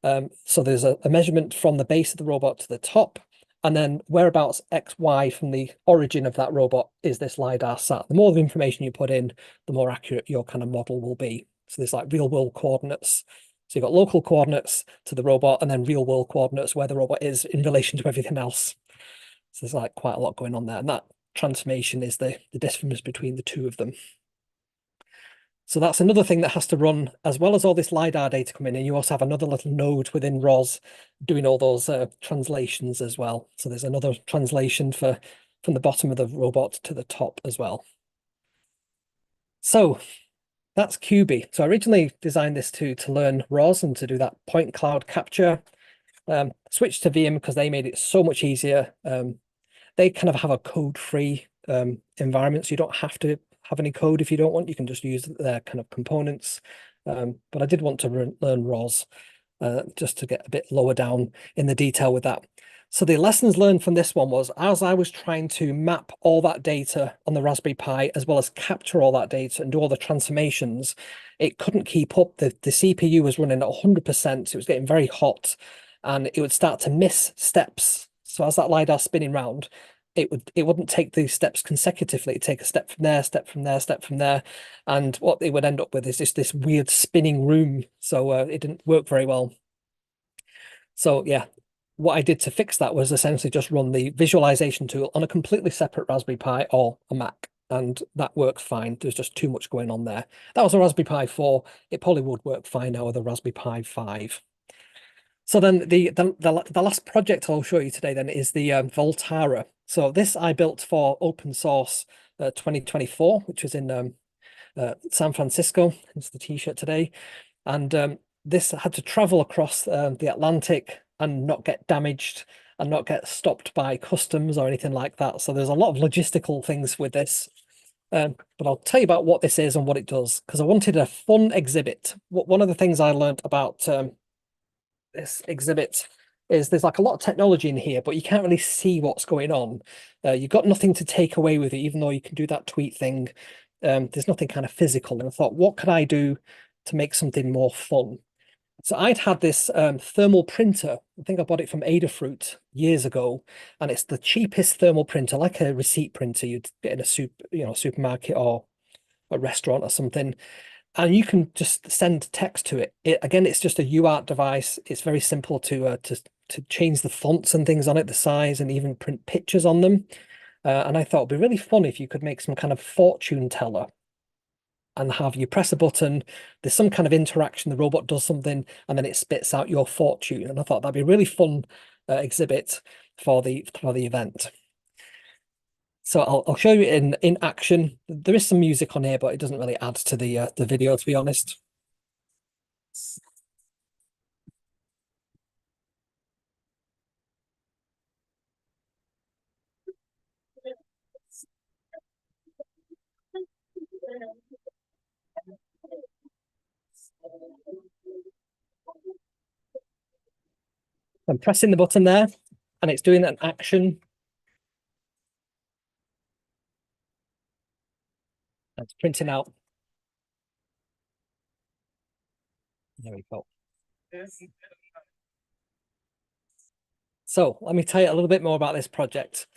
B: So there's a measurement from the base of the robot to the top. And then whereabouts X, Y from the origin of that robot is this LiDAR sat. The more information you put in, the more accurate your kind of model will be. So there's like real world coordinates. So you've got local coordinates to the robot and then real world coordinates where the robot is in relation to everything else. So there's like quite a lot going on there. And that transformation is the difference between the two of them. So that's another thing that has to run as well as all this LiDAR data coming in. You also have another little node within ROS doing all those translations as well. So there's another translation from the bottom of the robot to the top as well. So that's QB. So I originally designed this to learn ROS and to do that point cloud capture. Switched to VM because they made it so much easier. They kind of have a code-free environment, so you don't have to have any code if you don't want. You can just use their kind of components. But I did want to learn ROS just to get a bit lower down in the detail with that. So the lessons learned from this one was, as I was trying to map all that data on the Raspberry Pi, as well as capture all that data and do all the transformations, it couldn't keep up. The CPU was running at 100%. So it was getting very hot and it would start to miss steps. So as that LiDAR spinning round, it wouldn't take these steps consecutively. It'd take a step from there, step from there, step from there. And what it would end up with is just this weird spinning room. So it didn't work very well. So yeah, what I did to fix that was essentially just run the visualization tool on a completely separate Raspberry Pi or a Mac. And that worked fine. There's just too much going on there. That was a Raspberry Pi 4. It probably would work fine now with a Raspberry Pi 5. So then the last project I'll show you today then is the Voltara. So this I built for open source 2024, which was in San Francisco. It's the t-shirt today. And this had to travel across the Atlantic and not get damaged and not get stopped by customs or anything like that. So there's a lot of logistical things with this. But I'll tell you about what this is and what it does, because I wanted a fun exhibit. One of the things I learned about this exhibit is there's like a lot of technology in here, but you can't really see what's going on. You've got nothing to take away with it, even though you can do that tweet thing. there's nothing kind of physical. And I thought, what could I do to make something more fun? So I'd had this thermal printer. I think I bought it from Adafruit years ago, and it's the cheapest thermal printer, like a receipt printer you'd get in a supermarket or a restaurant or something. And you can just send text to it. Again, it's just a UART device. It's very simple to change the fonts and things on it, the size, and even print pictures on them. And I thought it'd be really fun if you could make some kind of fortune teller and have you press a button, there's some kind of interaction, the robot does something, and then it spits out your fortune. And I thought that'd be a really fun exhibit for the event. So I'll show you in action. There is some music on here, but it doesn't really add to the video, to be honest. I'm pressing the button there, and it's doing an action. It's printing out. There we go. So let me tell you a little bit more about this project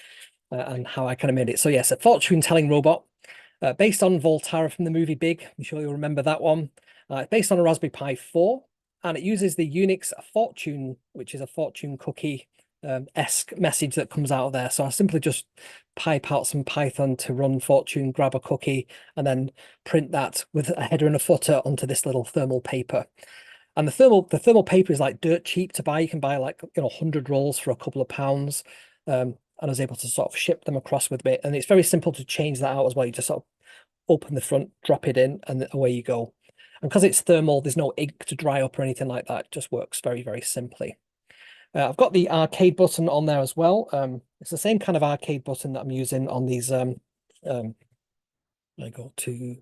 B: and how I kind of made it. So yes, a fortune telling robot based on Volterra from the movie Big. I'm sure you'll remember that one. It's based on a Raspberry Pi 4, and it uses the Unix fortune, which is a fortune cookie esque message that comes out of there. So I simply just pipe out some Python to run fortune, grab a cookie, and then print that with a header and a footer onto this little thermal paper. And the thermal paper is like dirt cheap to buy. You can buy like 100 rolls for a couple of pounds. And I was able to sort of ship them across with me. And it's very simple to change that out as well. You just sort of open the front, drop it in, and away you go. And because it's thermal, there's no ink to dry up or anything like that. It just works very, very simply. I've got the arcade button on there as well. It's the same kind of arcade button that I'm using on these. I go to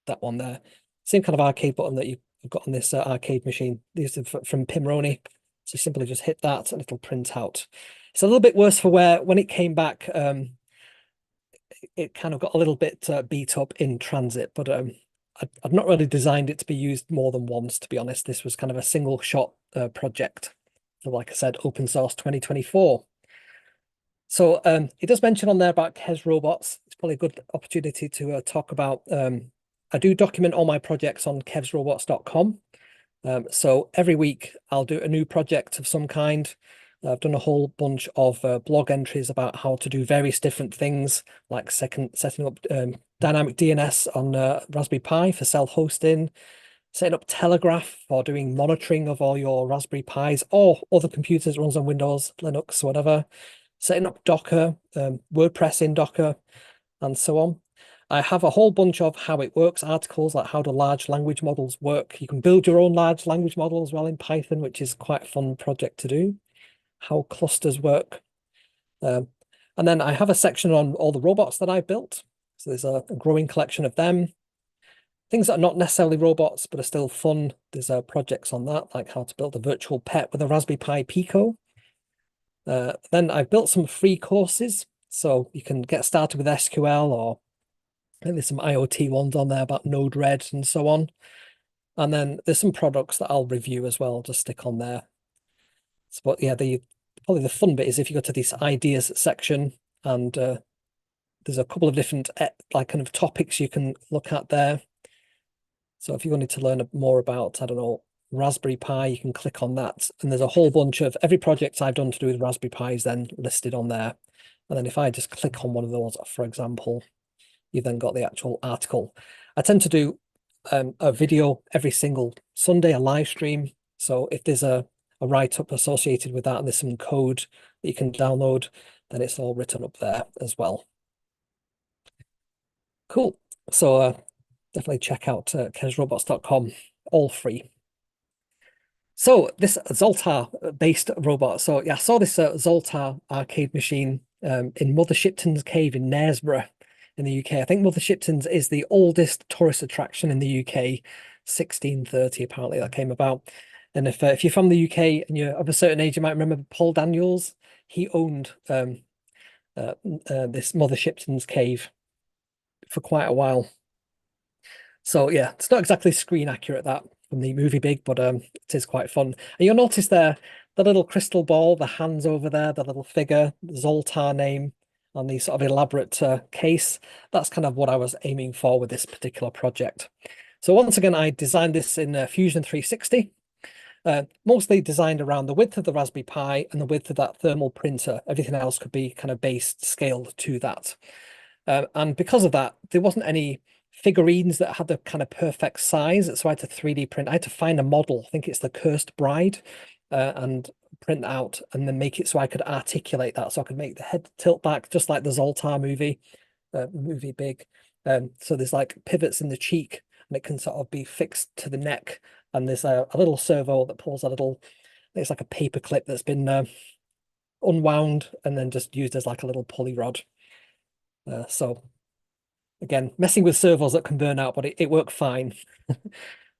B: that one there. Same kind of arcade button that you've got on this arcade machine. These are from Pimroni. So simply just hit that and it'll print out. It's a little bit worse for wear. When it came back, it kind of got a little bit beat up in transit, but I've not really designed it to be used more than once, to be honest. This was kind of a single shot project. So like I said, open source 2024. So it does mention on there about Kes robots. It's probably a good opportunity to talk about. I do document all my projects on kevsrobots.com. So every week I'll do a new project of some kind. I've done a whole bunch of blog entries about how to do various different things, like setting up dynamic DNS on Raspberry Pi for self-hosting, setting up Telegraph for doing monitoring of all your Raspberry Pis or other computers, runs on Windows, Linux, whatever, setting up Docker, WordPress in Docker, and so on. I have a whole bunch of how it works articles, like how do large language models work. You can build your own large language model as well in Python, which is quite a fun project to do. How clusters work. And then I have a section on all the robots that I've built. So there's a growing collection of them. Things that are not necessarily robots, but are still fun. There's projects on that, like how to build a virtual pet with a Raspberry Pi Pico. Then I've built some free courses. So you can get started with SQL, or I think there's some IoT ones on there about Node-RED and so on. And then there's some products that I'll review as well, just stick on there. So, but yeah, probably the fun bit is if you go to this ideas section, and there's a couple of different like kind of topics you can look at there. So if you wanted to learn more about, I don't know, Raspberry Pi, you can click on that. And there's a whole bunch of every project I've done to do with Raspberry Pi is then listed on there. And then if I just click on one of those, for example, you then got the actual article. I tend to do a video every single Sunday, a live stream. So if there's a write-up associated with that and there's some code that you can download, then it's all written up there as well. Cool. So definitely check out kesrobots.com, all free. So this Zoltar-based robot. So yeah, I saw this Zoltar arcade machine in Mother Shipton's cave in Knaresborough in the UK. I think Mother Shipton's is the oldest tourist attraction in the UK. 1630 apparently that came about. And if you're from the UK and you're of a certain age, you might remember Paul Daniels. He owned this Mother Shipton's cave for quite a while. So yeah, it's not exactly screen accurate, that from the movie Big, but it is quite fun. And you'll notice there the little crystal ball, the hands over there, the little figure, the Zoltar name on the sort of elaborate case. That's kind of what I was aiming for with this particular project. So once again, I designed this in Fusion 360. Mostly designed around the width of the Raspberry Pi and the width of that thermal printer. Everything else could be kind of based, scaled to that. And because of that, there wasn't any figurines that had the kind of perfect size. So I had to 3D print. I had to find a model. I think it's the Cursed Bride, and print out and then make it so I could articulate that. So I could make the head tilt back, just like the Zoltar movie Big. So there's like pivots in the cheek, and it can sort of be fixed to the neck. And there's a little servo that pulls a little, it's like a paper clip that's been unwound and then just used as like a little pulley rod. So again, messing with servos that can burn out, but it worked fine.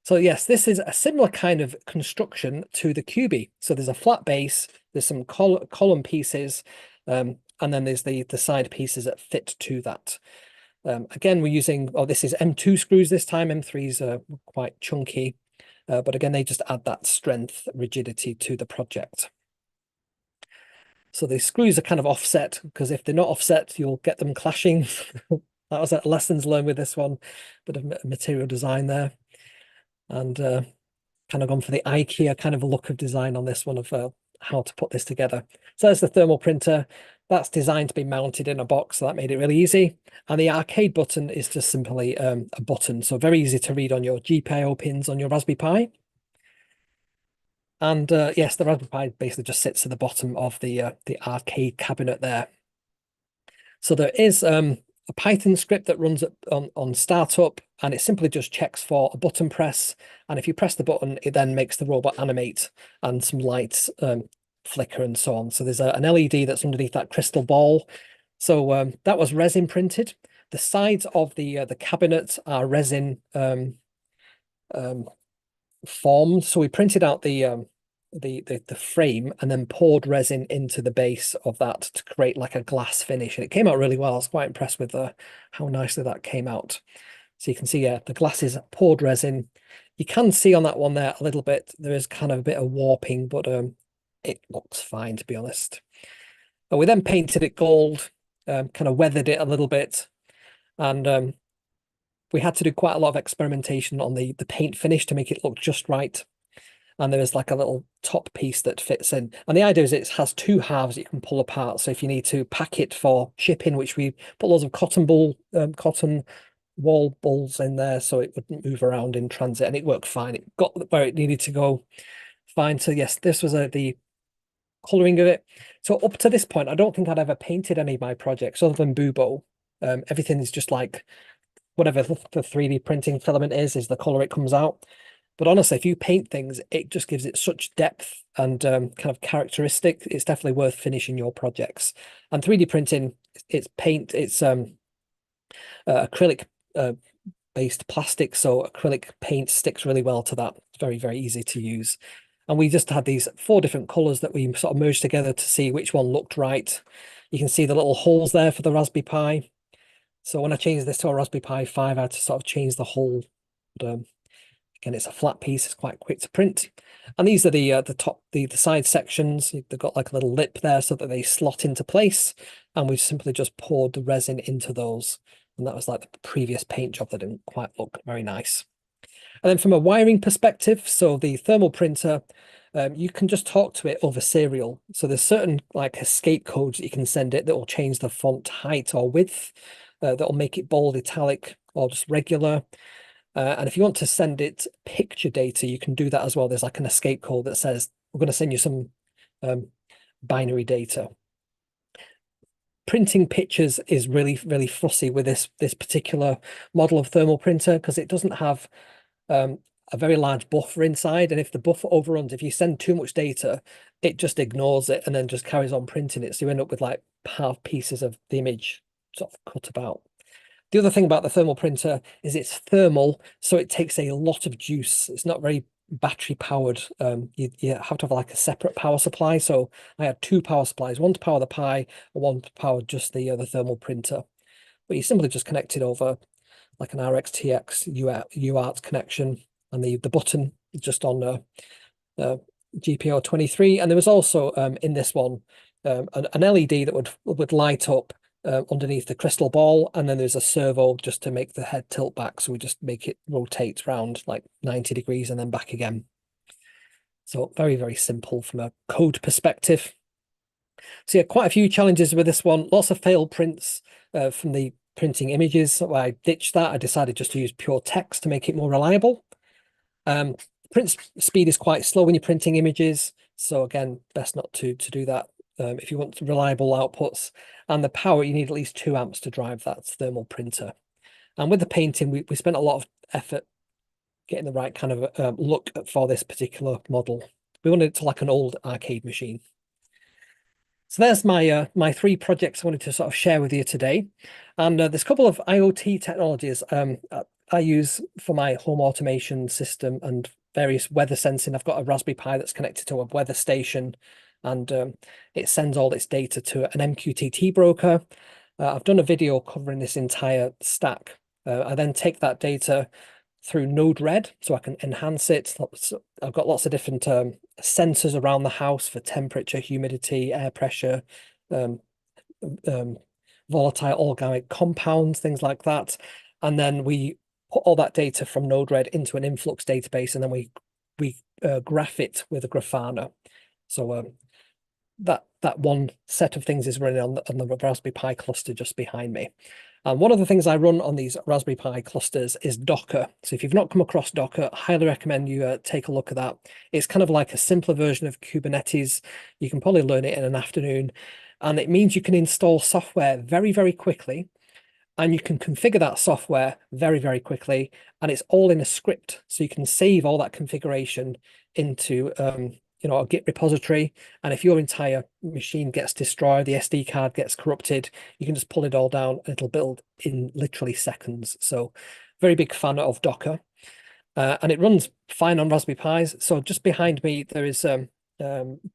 B: So yes, this is a similar kind of construction to the QB. So there's a flat base, there's some column pieces, and then there's the side pieces that fit to that. Again, we're using, this is M2 screws this time. M3s are quite chunky, but again, they just add that strength, rigidity to the project. So the screws are kind of offset, because if they're not offset, you'll get them clashing. That was lessons learned with this one. Bit of material design there. And kind of gone for the IKEA kind of look of design on this one of how to put this together. So there's the thermal printer. That's designed to be mounted in a box, so that made it really easy. And the arcade button is just simply a button, so very easy to read on your GPIO pins on your Raspberry Pi. And yes, the Raspberry Pi basically just sits at the bottom of the arcade cabinet there. So there is a Python script that runs on startup, and it simply just checks for a button press. And if you press the button, it then makes the robot animate and some lights flicker and so on. So there's an LED that's underneath that crystal ball. So that was resin printed. The sides of the cabinet are resin formed. So we printed out the frame and then poured resin into the base of that to create like a glass finish, and it came out really well. I was quite impressed with how nicely that came out. So you can see, yeah, the glass is poured resin. You can see on that one there a little bit, there is kind of a bit of warping, but it looks fine, to be honest. But we then painted it gold, kind of weathered it a little bit, and we had to do quite a lot of experimentation on the paint finish to make it look just right. And there is like a little top piece that fits in. And the idea is it has two halves that you can pull apart. So if you need to pack it for shipping, which we put loads of cotton wall balls in there so it wouldn't move around in transit, and it worked fine. It got where it needed to go fine. So yes, this was the colouring of it. So up to this point, I don't think I'd ever painted any of my projects other than Bubo. Everything is just like whatever the 3D printing filament is the colour it comes out. But honestly, if you paint things, it just gives it such depth and kind of characteristic. It's definitely worth finishing your projects. And 3D printing, it's paint, it's acrylic based plastic, so acrylic paint sticks really well to that. It's very, very easy to use. And we just had these 4 different colors that we sort of merged together to see which one looked right. You can see the little holes there for the Raspberry Pi. So when I changed this to a Raspberry Pi 5, I had to sort of change the hole. But, again, it's a flat piece, it's quite quick to print. And these are the side sections. They've got like a little lip there so that they slot into place. And we simply just poured the resin into those. And that was like the previous paint job that didn't quite look very nice. And then from a wiring perspective, so the thermal printer, you can just talk to it over serial. So there's certain like escape codes that you can send it that will change the font height or width, that will make it bold, italic, or just regular. And if you want to send it picture data, you can do that as well. There's like an escape code that says, we're going to send you some binary data. Printing pictures is really, really fussy with this particular model of thermal printer, because it doesn't have a very large buffer inside. And if the buffer overruns, if you send too much data, it just ignores it and then just carries on printing it. So you end up with like half pieces of the image sort of cut about. The other thing about the thermal printer is it's thermal, so it takes a lot of juice. It's not very battery powered. You have to have like a separate power supply. So I had 2 power supplies, one to power the Pi and one to power just the thermal printer. But you simply just connect it over like an RxTX UART connection, and the button just on GPO23. And there was also in this one an LED that would light up underneath the crystal ball, and then there's a servo just to make the head tilt back, so we just make it rotate around like 90 degrees and then back again. So very, very simple from a code perspective. So yeah, quite a few challenges with this one. Lots of failed prints from the printing images. So I ditched that. I decided just to use pure text to make it more reliable. Print speed is quite slow when you're printing images. So again, best not to do that. If you want reliable outputs, and the power, you need at least 2 amps to drive that thermal printer. And with the painting, we spent a lot of effort getting the right kind of look for this particular model. We wanted it to like an old arcade machine. So there's my my 3 projects I wanted to sort of share with you today. And there's a couple of IoT technologies I use for my home automation system and various weather sensing. I've got a Raspberry Pi that's connected to a weather station, and it sends all its data to an MQTT broker. I've done a video covering this entire stack. I then take that data through Node-RED so I can enhance it. So I've got lots of different sensors around the house for temperature, humidity, air pressure, volatile organic compounds, things like that. And then we put all that data from Node-RED into an influx database, and then we graph it with a Grafana. So that one set of things is running on the Raspberry Pi cluster just behind me. And one of the things I run on these Raspberry Pi clusters is Docker. So if you've not come across Docker, I highly recommend you take a look at that. It's kind of like a simpler version of Kubernetes. You can probably learn it in an afternoon. And it means you can install software very, very quickly. And you can configure that software very, very quickly. And it's all in a script. So you can save all that configuration into a Git repository. And if your entire machine gets destroyed, the SD card gets corrupted, you can just pull it all down and it'll build in literally seconds. So very big fan of Docker. And it runs fine on Raspberry Pis. So just behind me, there is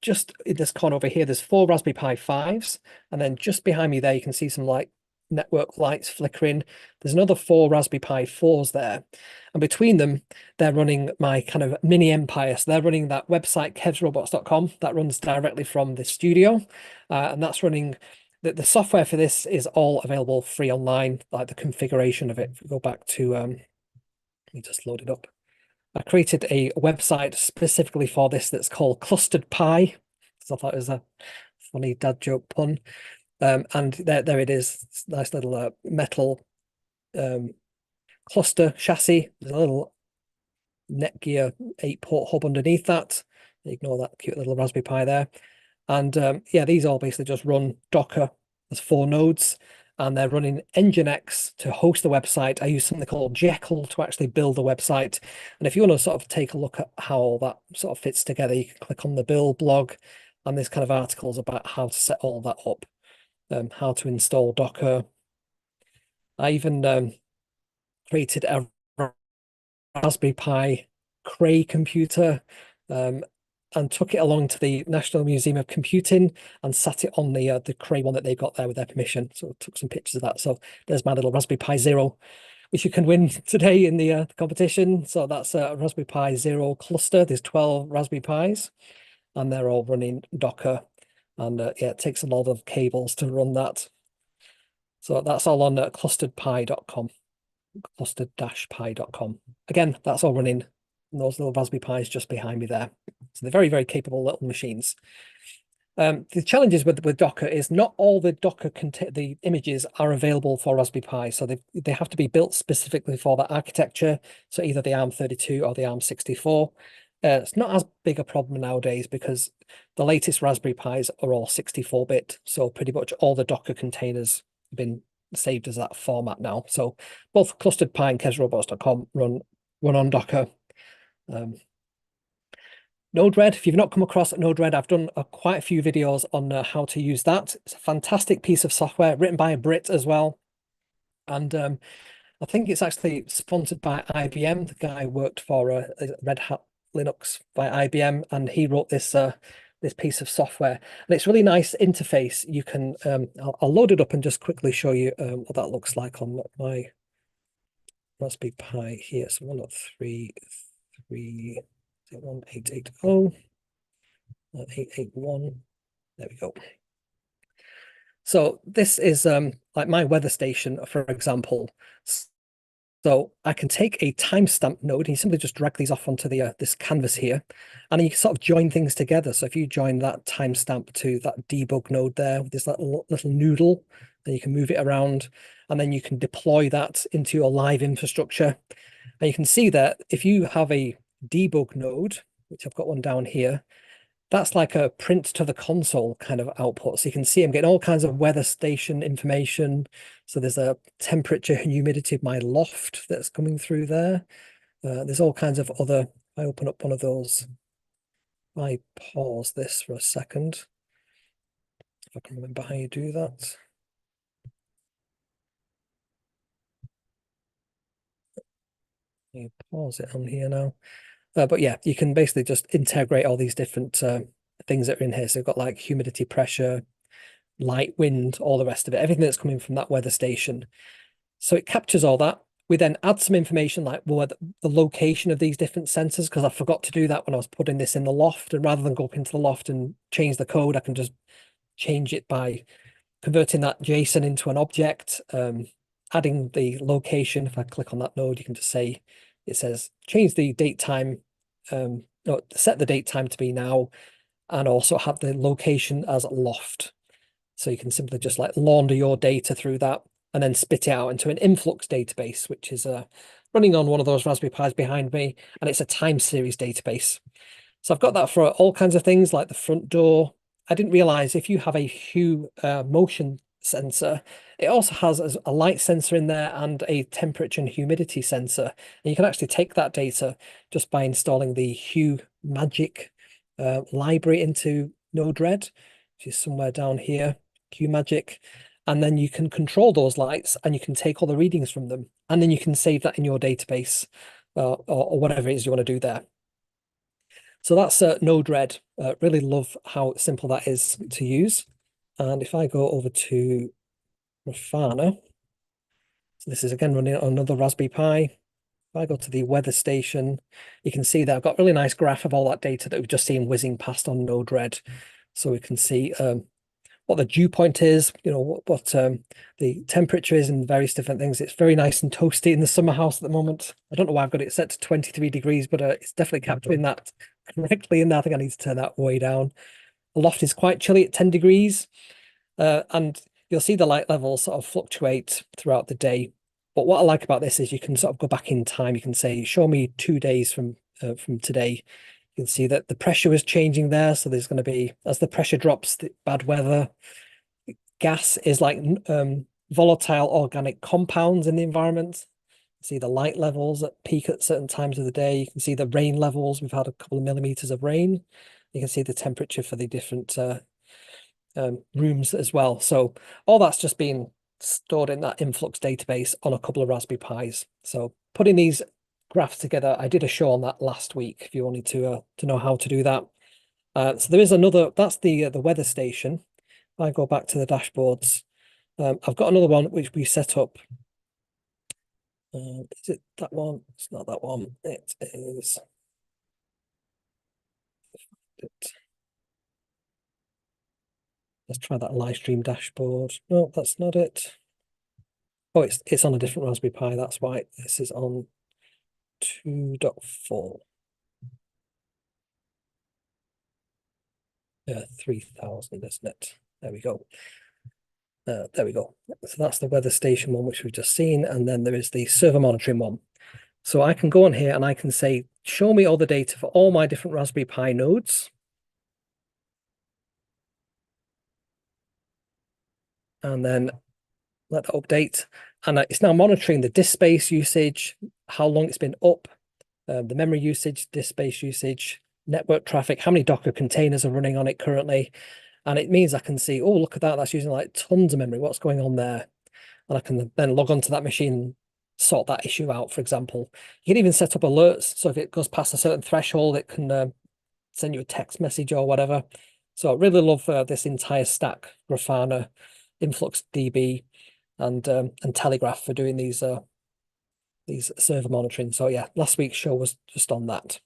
B: just in this corner over here, there's 4 Raspberry Pi 5s. And then just behind me there, you can see some network lights flickering. There's another 4 Raspberry Pi 4s there, and between them they're running my kind of mini empire. So they're running that website kevsrobots.com that runs directly from the studio, and that's running the software for this is all available free online, like the configuration of it. If we go back to let me just load it up. I created a website specifically for this that's called Clustered Pi, so I thought it was a funny dad joke pun. And there it is. It's a nice little metal cluster chassis. There's a little Netgear 8-port hub underneath that. Ignore that cute little Raspberry Pi there. And yeah, these all basically just run Docker. There's 4 nodes, and they're running Nginx to host the website. I use something called Jekyll to actually build the website. And if you want to sort of take a look at how all that sort of fits together, you can click on the Build blog, and there's kind of articles about how to set all that up. How to install Docker. I even created a Raspberry Pi Cray computer and took it along to the National Museum of Computing and sat it on the Cray one that they've got there with their permission. So I took some pictures of that. So there's my little Raspberry Pi Zero, which you can win today in the competition. So that's a Raspberry Pi Zero cluster. There's 12 Raspberry Pis, and they're all running Docker. And yeah, it takes a lot of cables to run that. So that's all on clusteredpi.com, clustered-pi.com. Again, that's all running those little Raspberry Pis just behind me there. So they're very, very capable little machines. The challenges with Docker is not all the Docker the images are available for Raspberry Pi. So they have to be built specifically for that architecture. So either the ARM32 or the ARM64. It's not as big a problem nowadays because the latest Raspberry Pis are all 64-bit. So pretty much all the Docker containers have been saved as that format now. So both Clustered Pi and kevsrobots.com run on Docker. Node-RED, if you've not come across Node-RED, I've done quite a few videos on how to use that. It's a fantastic piece of software written by a Brit as well. And I think it's actually sponsored by IBM. The guy worked for Red Hat Linux by IBM, and he wrote this this piece of software. And it's really nice interface. You can I'll load it up and just quickly show you what that looks like on my Raspberry Pi here. So 1.3.3.1.8.8.0, 8.8.1. There we go. So this is like my weather station, for example. So I can take a timestamp node and you simply just drag these off onto the this canvas here, and then you can sort of join things together. So if you join that timestamp to that debug node there with this little noodle, then you can move it around, and then you can deploy that into your live infrastructure. And you can see that if you have a debug node, which I've got one down here, that's like a print to the console kind of output. So you can see I'm getting all kinds of weather station information. So there's a temperature and humidity of my loft that's coming through there. There's all kinds of other, I open up one of those, I pause this for a second. If I can remember how you do that. You pause it on here now. But yeah, you can basically just integrate all these different things that are in here. So you've got like humidity, pressure, light, wind, all the rest of it, everything that's coming from that weather station. So it captures all that. We then add some information like the location of these different sensors, because I forgot to do that when I was putting this in the loft. And rather than go up into the loft and change the code, I can just change it by converting that JSON into an object, adding the location. If I click on that node, you can just say, it says change the date time, no, set the date time to be now, and also have the location as loft. So you can simply just like launder your data through that and then spit it out into an influx database, which is running on one of those Raspberry Pis behind me, and it's a time series database. So I've got that for all kinds of things like the front door. I didn't realize if you have a hue motion sensor, it also has a light sensor in there and a temperature and humidity sensor. And you can actually take that data just by installing the Hue Magic library into Node-RED, which is somewhere down here, Hue Magic. And then you can control those lights and you can take all the readings from them. And then you can save that in your database or whatever it is you want to do there. So that's Node-RED. Really love how simple that is to use. And if I go over to Grafana, so this is again running on another Raspberry Pi. If I go to the weather station, you can see that I've got a really nice graph of all that data that we've just seen whizzing past on Node-RED. So we can see what the dew point is, you know, what the temperature is and various different things. It's very nice and toasty in the summer house at the moment. I don't know why I've got it set to 23 degrees, but it's definitely capturing that correctly in there. I think I need to turn that way down. The loft is quite chilly at 10 degrees. And you'll see the light levels sort of fluctuate throughout the day. But what I like about this is you can sort of go back in time. You can say, show me 2 days from today. You can see that the pressure is changing there. So there's going to be, as the pressure drops, the bad weather. Gas is like volatile organic compounds in the environment. See the light levels that peak at certain times of the day. You can see the rain levels. We've had a couple of millimeters of rain. You can see the temperature for the different rooms as well. So all that's just been stored in that influx database on a couple of Raspberry Pis. So putting these graphs together, I did a show on that last week if you wanted to know how to do that. So there is another, that's the weather station. If I go back to the dashboards, I've got another one which we set up. Is it that one? It's not that one. It is. Let's try that live stream dashboard. No, that's not it. Oh, it's on a different Raspberry Pi. That's why this is on 2.4. 3000, isn't it? There we go. There we go. So that's the weather station one, which we've just seen. And then there is the server monitoring one. So I can go on here and I can say, show me all the data for all my different Raspberry Pi nodes. And then let that update. And it's now monitoring the disk space usage, how long it's been up, the memory usage, disk space usage, network traffic, how many Docker containers are running on it currently. And it means I can see, oh, look at that. That's using like tons of memory. What's going on there? And I can then log onto that machine and sort that issue out, for example. You can even set up alerts. So if it goes past a certain threshold, it can send you a text message or whatever. So I really love this entire stack, Grafana, InfluxDB, and Telegraph for doing these these server monitoring. So yeah, last week's show was just on that.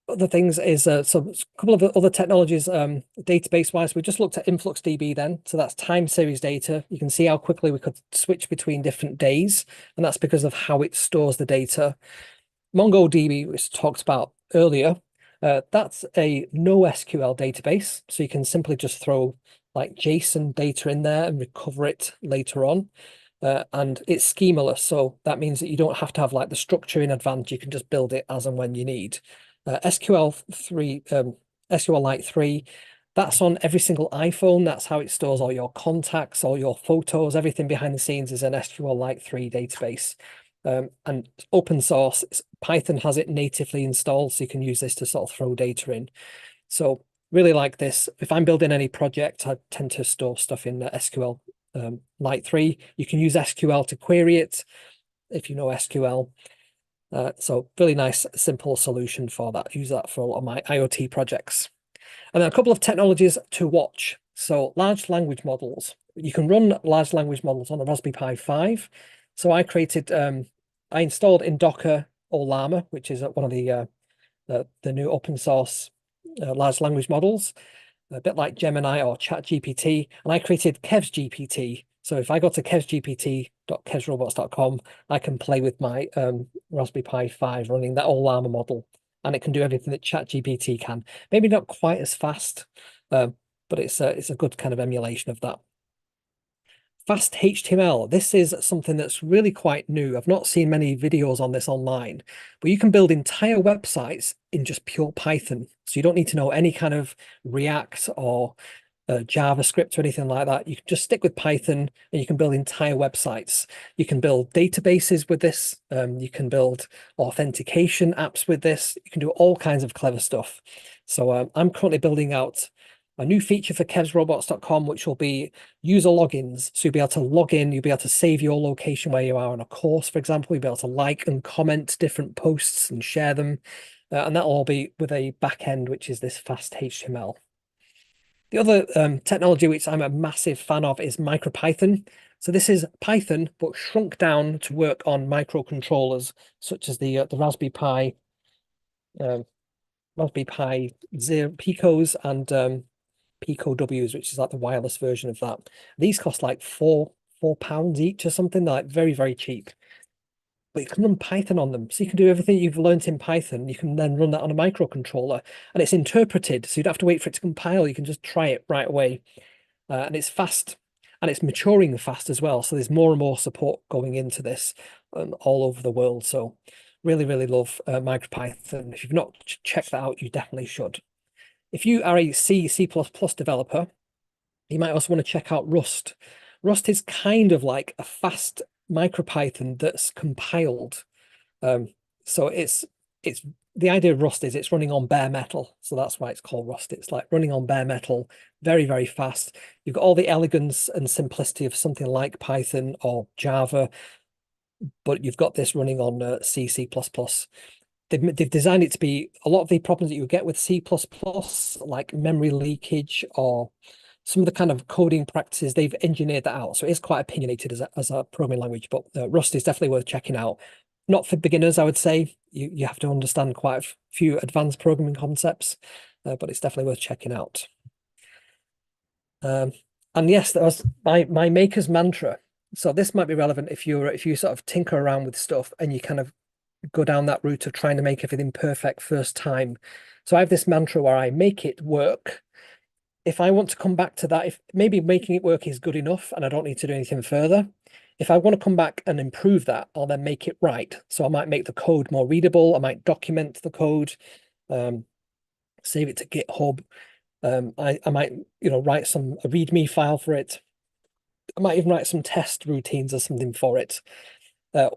B: Other things is so a couple of other technologies database wise. We just looked at InfluxDB then. So that's time series data. You can see how quickly we could switch between different days, and that's because of how it stores the data. MongoDB, which talked about earlier, that's a NoSQL database. So you can simply just throw like JSON data in there and recover it later on. And it's schemaless. So that means that you don't have to have like the structure in advance. You can just build it as and when you need. SQLite 3, that's on every single iPhone. That's how it stores all your contacts, all your photos, everything behind the scenes is an SQLite 3 database. And open source, Python has it natively installed, so you can use this to sort of throw data in. So really like this. If I'm building any project, I tend to store stuff in SQL Lite 3. You can use SQL to query it if you know SQL. So really nice, simple solution for that. Use that for a lot of my IoT projects. And then a couple of technologies to watch. So large language models. You can run large language models on a Raspberry Pi 5. So I installed in Docker Ollama, which is one of the new open source large language models, a bit like Gemini or ChatGPT. And I created Kev's GPT. So if I go to kevsgpt.kevsrobots.com, I can play with my Raspberry Pi 5 running that Ollama model, and it can do everything that ChatGPT can. Maybe not quite as fast, but it's a good kind of emulation of that. Fast HTML. This is something that's really quite new. I've not seen many videos on this online, but you can build entire websites in just pure Python. So you don't need to know any kind of React or JavaScript or anything like that. You can just stick with Python and you can build entire websites. You can build databases with this. You can build authentication apps with this. You can do all kinds of clever stuff. So I'm currently building out a new feature for kevsrobots.com, which will be user logins. So you'll be able to log in, you'll be able to save your location where you are on a course, for example. You'll be able to like and comment different posts and share them. And that'll all be with a backend, which is this fast HTML. The other technology which I'm a massive fan of is MicroPython. So this is Python, but shrunk down to work on microcontrollers, such as the Raspberry Pi, Zero Picos and Pico Ws, which is like the wireless version of that. These cost like £4 each or something. They're like very, very cheap. But you can run Python on them. So you can do everything you've learned in Python. You can then run that on a microcontroller, and it's interpreted. So you don't have to wait for it to compile. You can just try it right away. And it's fast, and it's maturing fast as well. So there's more and more support going into this all over the world. So really, really love MicroPython. If you've not checked that out, you definitely should. If you are a C developer, you might also want to check out Rust. Rust is kind of like a fast MicroPython that's compiled. So it's the idea of Rust is it's running on bare metal. So that's why it's called Rust. It's like running on bare metal, very, very fast. You've got all the elegance and simplicity of something like Python or Java, but you've got this running on C. They've designed it to be a lot of the problems that you get with C++, like memory leakage or some of the kind of coding practices, they've engineered that out. So it is quite opinionated as a programming language, but Rust is definitely worth checking out. Not for beginners, I would say. You have to understand quite a few advanced programming concepts, but it's definitely worth checking out. And yes, that was my maker's mantra. So this might be relevant if you sort of tinker around with stuff and you kind of go down that route of trying to make everything perfect first time. So I have this mantra where I make it work. If I want to come back to that, if maybe making it work is good enough and I don't need to do anything further, if I want to come back and improve that, I'll then make it right. So I might make the code more readable. I might document the code, save it to GitHub. I might, write a README file for it. I might even write some test routines or something for it.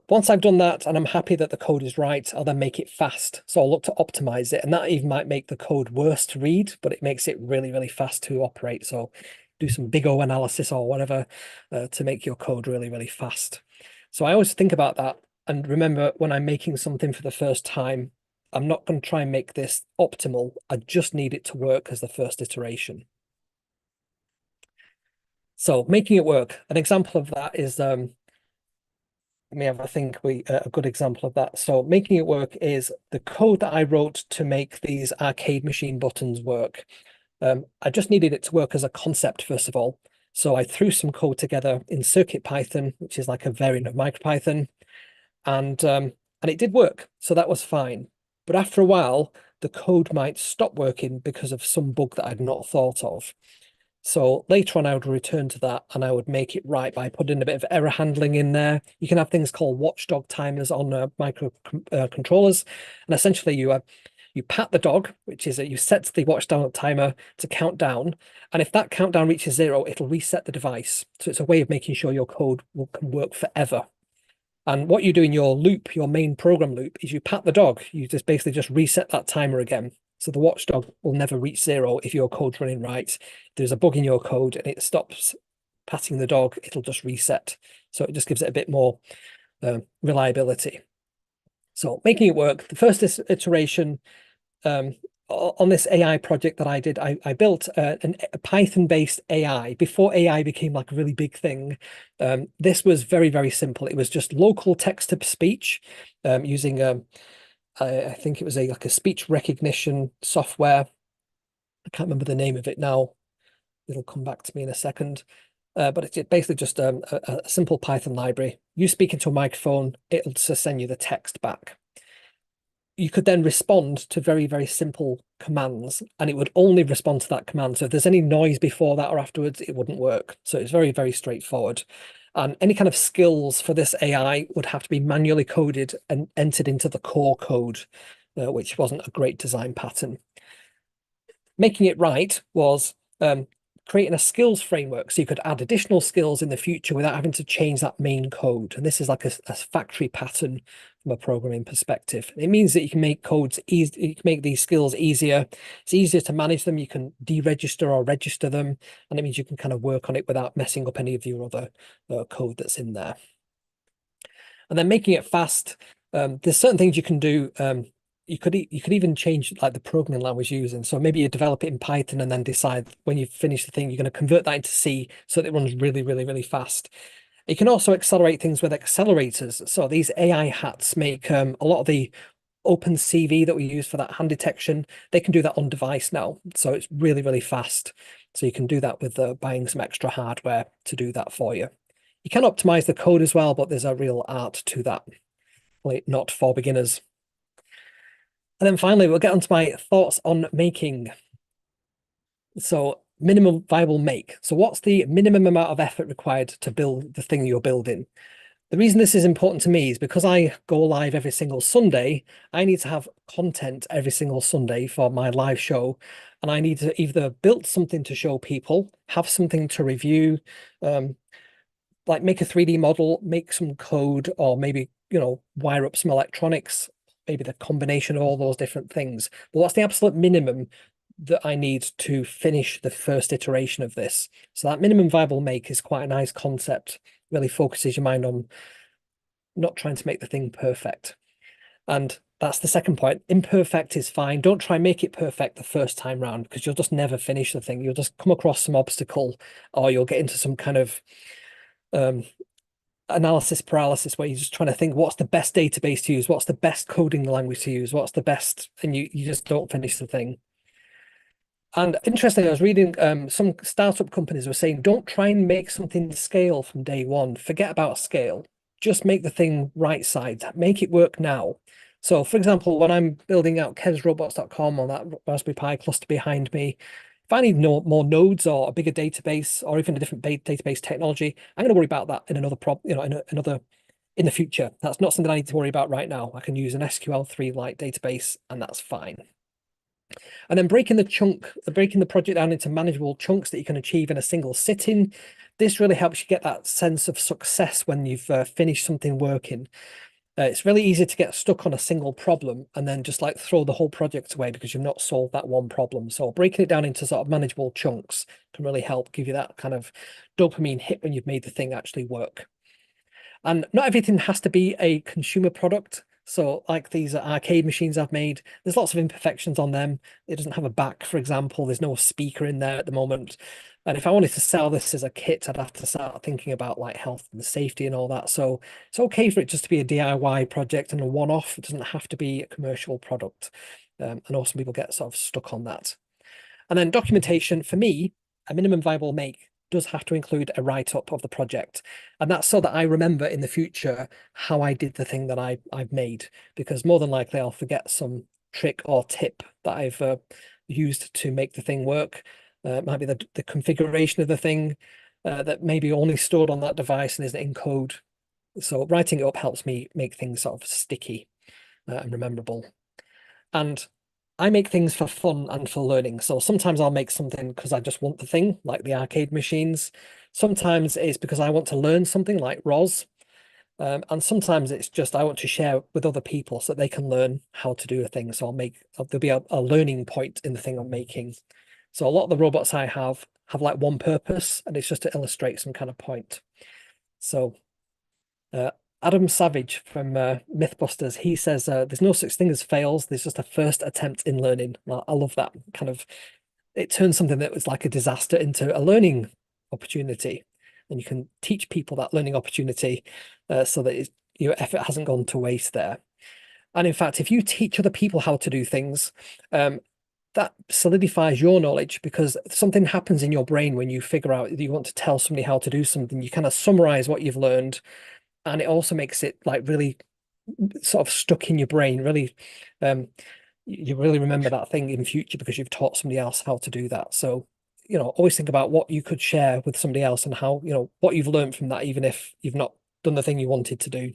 B: Once I've done that and I'm happy that the code is right, I'll then make it fast. So I'll look to optimize it. And that even might make the code worse to read, but it makes it really, really fast to operate. So do some big O analysis or whatever to make your code really, really fast. So I always think about that. And remember, when I'm making something for the first time, I'm not going to try and make this optimal. I just need it to work as the first iteration. So making it work. An example of that is let me have a think. A good example of that. So making it work is the code that I wrote to make these arcade machine buttons work. I just needed it to work as a concept, first of all. So I threw some code together in CircuitPython, which is like a variant of MicroPython, and it did work. So that was fine. But after a while, the code might stop working because of some bug that I'd not thought of. So later on, I would return to that and I would make it right by putting a bit of error handling in there. You can have things called watchdog timers on micro controllers, and essentially you pat the dog, which is that you set the watchdog timer to count down, and if that countdown reaches 0, it'll reset the device. So it's a way of making sure your code can work forever. And what you do in your loop, your main program loop, is you pat the dog. You just basically just reset that timer again. So the watchdog will never reach 0 if your code's running right. If there's a bug in your code and it stops patting the dog, it'll just reset. So it just gives it a bit more reliability. So making it work, the first iteration on this AI project that I did, I built a Python-based AI before AI became like a really big thing. This was very, very simple. It was just local text-to-speech using, I think it was like a speech recognition software. I can't remember the name of it now. It'll come back to me in a second. But it's basically just a simple Python library. You speak into a microphone, it'll just send you the text back. You could then respond to very, very simple commands, and it would only respond to that command. So if there's any noise before that or afterwards, it wouldn't work. So it's very, very straightforward. And any kind of skills for this AI would have to be manually coded and entered into the core code, which wasn't a great design pattern. Making it right was creating a skills framework so you could add additional skills in the future without having to change that main code. And this is like a factory pattern from a programming perspective. It means that you can make codes easy, you can make these skills easier. It's easier to manage them. You can deregister or register them, and it means you can kind of work on it without messing up any of your other code that's in there. And then making it fast, there's certain things you can do. You could even change like the programming language using. So maybe you develop it in Python and then decide when you finish the thing, you're going to convert that into C so that it runs really, really, really fast. You can also accelerate things with accelerators. So these AI hats make a lot of the OpenCV that we use for that hand detection. They can do that on device now. So it's really, really fast. So you can do that with buying some extra hardware to do that for you. You can optimize the code as well, but there's a real art to that. Like not for beginners. And then finally, we'll get onto my thoughts on making. So minimum viable make. So what's the minimum amount of effort required to build the thing you're building? The reason this is important to me is because I go live every single Sunday, I need to have content every single Sunday for my live show. And I need to either build something to show people, have something to review, like make a 3D model, make some code, or maybe, wire up some electronics, maybe the combination of all those different things. But what's the absolute minimum that I need to finish the first iteration of this? So that minimum viable make is quite a nice concept, really focuses your mind on not trying to make the thing perfect. And that's the second point. Imperfect is fine. Don't try and make it perfect the first time round because you'll just never finish the thing. You'll just come across some obstacle or you'll get into some kind of analysis paralysis where you're just trying to think what's the best database to use, what's the best coding language to use, what's the best, and you just don't finish the thing. And interestingly, I was reading some startup companies were saying, don't try and make something scale from day one. Forget about scale. Just make the thing right side. Make it work now. So, for example, when I'm building out kevsrobots.com on that Raspberry Pi cluster behind me, if I need more nodes or a bigger database or even a different database technology, I'm going to worry about that in another in the future. That's not something I need to worry about right now. I can use an SQL3-like database, and that's fine. And then breaking the project down into manageable chunks that you can achieve in a single sitting. This really helps you get that sense of success when you've finished something working. It's really easy to get stuck on a single problem and then just like throw the whole project away because you've not solved that one problem. So breaking it down into sort of manageable chunks can really help give you that kind of dopamine hit when you've made the thing actually work. And not everything has to be a consumer product. So like these arcade machines I've made, there's lots of imperfections on them. It doesn't have a back, for example. There's no speaker in there at the moment. And if I wanted to sell this as a kit, I'd have to start thinking about like health and safety and all that. So it's okay for it just to be a DIY project and a one-off. It doesn't have to be a commercial product. And also people get sort of stuck on that. And then documentation, for me, a minimum viable make does have to include a write-up of the project. And that's so that I remember in the future how I did the thing that I've made, because more than likely I'll forget some trick or tip that I've used to make the thing work. It might be the configuration of the thing that maybe only stored on that device and isn't in code. So writing it up helps me make things sort of sticky and rememberable. And I make things for fun and for learning. So sometimes I'll make something because I just want the thing, like the arcade machines. Sometimes it's because I want to learn something like ROS. And sometimes it's just I want to share with other people so that they can learn how to do a thing. So there'll be a learning point in the thing I'm making. So a lot of the robots I have like one purpose, and it's just to illustrate some kind of point. So Adam Savage from Mythbusters, he says there's no such thing as fails. There's just a first attempt in learning. I love that kind of. It turns something that was like a disaster into a learning opportunity, and you can teach people that learning opportunity so that your effort hasn't gone to waste there. And in fact, if you teach other people how to do things, that solidifies your knowledge, because something happens in your brain when you figure out that you want to tell somebody how to do something. You kind of summarize what you've learned, and it also makes it like really sort of stuck in your brain. Really, you really remember that thing in future because you've taught somebody else how to do that. So, always think about what you could share with somebody else and how, what you've learned from that, even if you've not done the thing you wanted to do.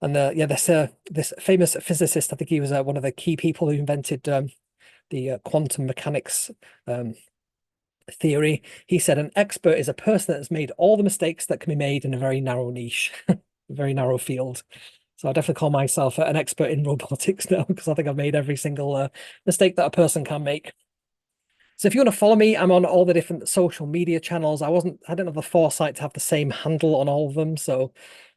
B: And yeah, this famous physicist, I think he was one of the key people who invented the quantum mechanics theory. He said an expert is a person that has made all the mistakes that can be made in a very narrow niche, a very narrow field. So I definitely call myself an expert in robotics now, because I think I've made every single mistake that a person can make. So if you want to follow me, I'm on all the different social media channels. I didn't have the foresight to have the same handle on all of them. So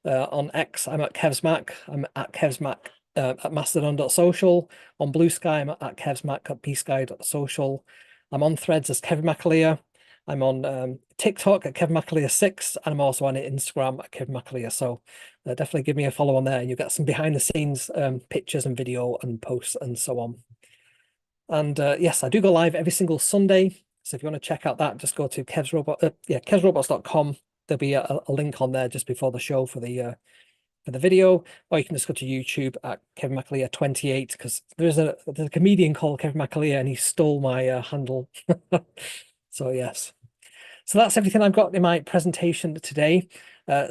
B: on X, I'm at KevsMac. I'm at KevsMac at mastodon.social. On Blue Sky, I'm at KevsMac at bsky.social. I'm on Threads as Kevin McAleer. I'm on TikTok at Kevin McAleer 6, and I'm also on Instagram at Kevin McAleer. So definitely give me a follow on there, and you'll get some behind the scenes pictures and video and posts and so on. And yes, I do go live every single Sunday. So if you want to check out that, just go to kevsrobots.com. There'll be a link on there just before the show for the video, or you can just go to YouTube at Kevin McAleer 28, because there's a comedian called Kevin McAleer and he stole my handle. So yes. So that's everything I've got in my presentation today.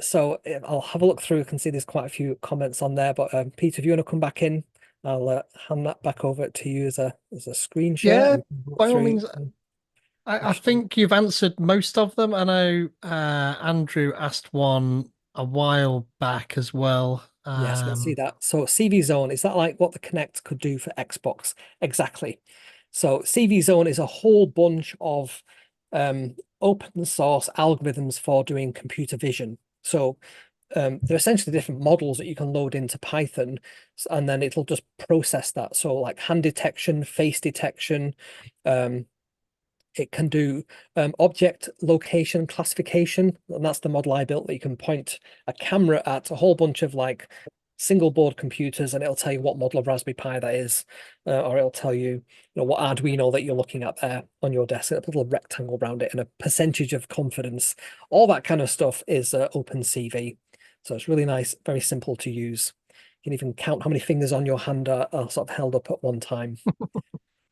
B: So I'll have a look through. I can see there's quite a few comments on there, but Peter, if you want to come back in, I'll hand that back over to you as a screen share.
A: Yeah, by all means. I think you've answered most of them. I know Andrew asked one a while back as well.
B: Yes, I can see that. So CV Zone, is that like what the Kinect could do for Xbox? Exactly. So CV Zone is a whole bunch of open source algorithms for doing computer vision. So they're essentially different models that you can load into Python, and then it'll just process that. So like hand detection, face detection, it can do object location classification, and that's the model I built, that you can point a camera at a whole bunch of like single board computers, and it'll tell you what model of Raspberry Pi that is, or it'll tell you, what Arduino that you're looking at there on your desk. It'll put a little rectangle around it and a percentage of confidence. All that kind of stuff is OpenCV. So it's really nice, very simple to use. You can even count how many fingers on your hand are sort of held up at one time,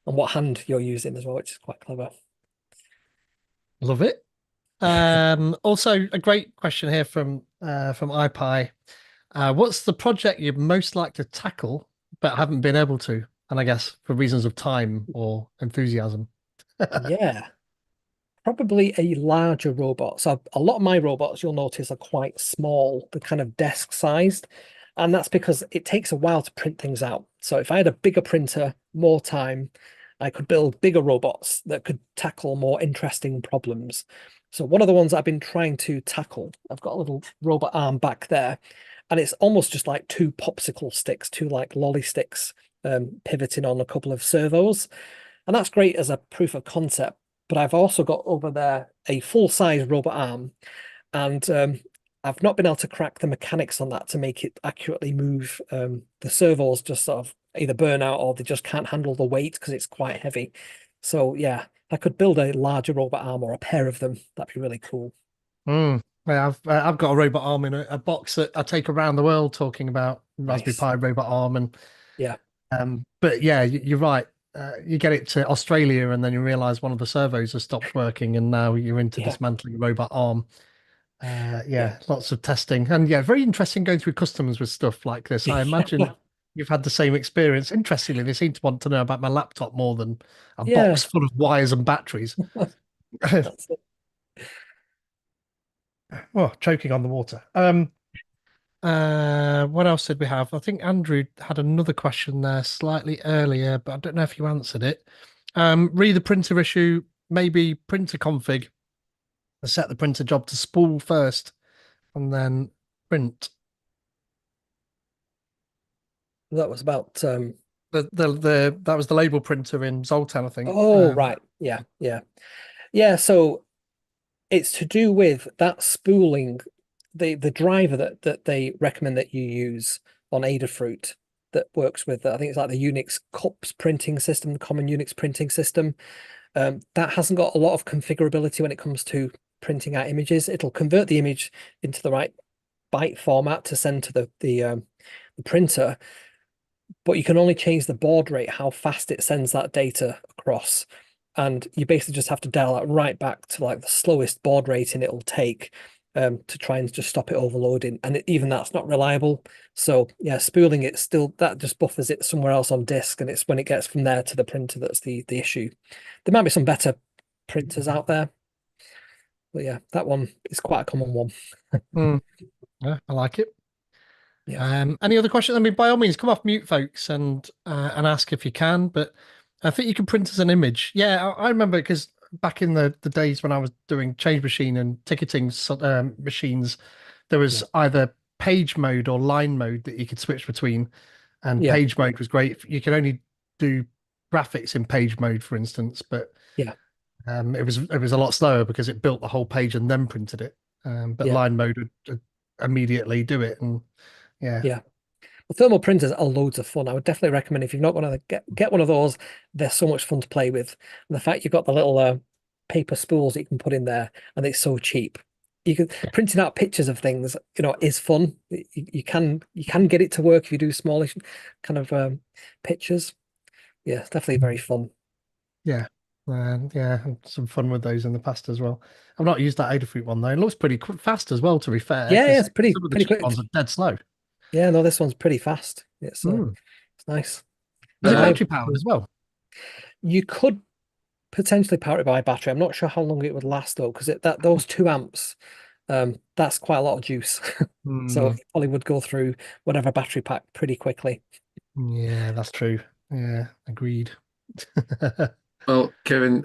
B: and what hand you're using as well, which is quite clever.
A: Love it. Also a great question here from iPie. What's the project you'd most like to tackle but haven't been able to? And I guess for reasons of time or enthusiasm.
B: Yeah, probably a larger robot. So a lot of my robots, you'll notice, are quite small. They're kind of desk sized. And that's because it takes a while to print things out. So if I had a bigger printer, more time, I could build bigger robots that could tackle more interesting problems. So one of the ones I've been trying to tackle, I've got a little robot arm back there, and it's almost just like two popsicle sticks, two like lolly sticks, pivoting on a couple of servos. And that's great as a proof of concept. but I've also got over there a full-size robot arm, and I've not been able to crack the mechanics on that to make it accurately move. The servos just sort of either burn out or they just can't handle the weight because it's quite heavy. So yeah, I could build a larger robot arm or a pair of them. That'd be really cool.
A: Mm. Yeah, I've got a robot arm in a box that I take around the world talking about Raspberry
B: Nice.
A: Pi robot arm and
B: Yeah.
A: but yeah, you're right. You get it to Australia and then you realize one of the servos has stopped working and now you're into
B: Yeah.
A: dismantling a robot arm.
B: Yeah.
A: Yeah, lots of testing and yeah, very interesting going through customs with stuff like this. I imagine you've had the same experience. Interestingly, they seem to want to know about my laptop more than a
B: Yeah.
A: box full of wires and batteries.
B: That's it.
A: Oh, choking on the water. What else did we have? I think Andrew had another question there slightly earlier, but I don't know if you answered it. Read the printer issue, maybe printer config, set the printer job to spool first, and then print.
B: That was about
A: The that was the label printer in Zoltan, I think.
B: oh right. Yeah. Yeah. Yeah. So it's to do with that spooling, the driver that they recommend that you use on Adafruit that works with I think it's like the Unix CUPS printing system, the common Unix printing system. That hasn't got a lot of configurability when it comes to printing out images. It'll convert the image into the right byte format to send to the printer, but you can only change the baud rate, how fast it sends that data across. And you basically just have to dial that right back to like the slowest baud rating it'll take to try and just stop it overloading. And even that's not reliable. So yeah, spooling it still that just buffers it somewhere else on disk, and it's when it gets from there to the printer that's the issue. There might be some better printers out there, but yeah, that one is quite a common one.
A: Mm, yeah, I like it.
B: Yeah.
A: Any other questions? I mean, by all means, come off mute, folks, and ask if you can. But I think you can print as an image. Yeah, I remember because back in the days when I was doing change machine and ticketing machines, there was
B: Yeah.
A: either page mode or line mode that you could switch between. And
B: Yeah.
A: page mode was great. You could only do graphics in page mode, for instance, but
B: Yeah.
A: it was a lot slower because it built the whole page and then printed it. But
B: Yeah.
A: line mode would immediately do it, and yeah.
B: Yeah. Well, thermal printers are loads of fun. I would definitely recommend if you've not going to get one of those, they're so much fun to play with. And the fact you've got the little paper spools that you can put in there, and it's so cheap. You can printing out pictures of things, is fun. You can get it to work if you do smallish kind of pictures. Yeah, it's definitely very fun.
A: Yeah, and yeah, had some fun with those in the past as well. I've not used that Adafruit one though. It looks pretty fast as well, to be fair,
B: Yeah, yeah,
A: because
B: it's pretty
A: some of the
B: pretty
A: cheap
B: quick.
A: ones are dead slow.
B: Yeah, no, this one's pretty fast.
A: Mm.
B: It's nice.
A: Is it
B: Yeah,
C: Uh,
A: battery powered as well?
B: you could potentially power it by battery. I'm not sure how long it would last though, because that those 2 amps, that's quite a lot of juice. So
A: Mm.
B: it probably would go through whatever battery pack pretty quickly.
A: Yeah, that's true. Yeah, agreed.
C: well, Kevin,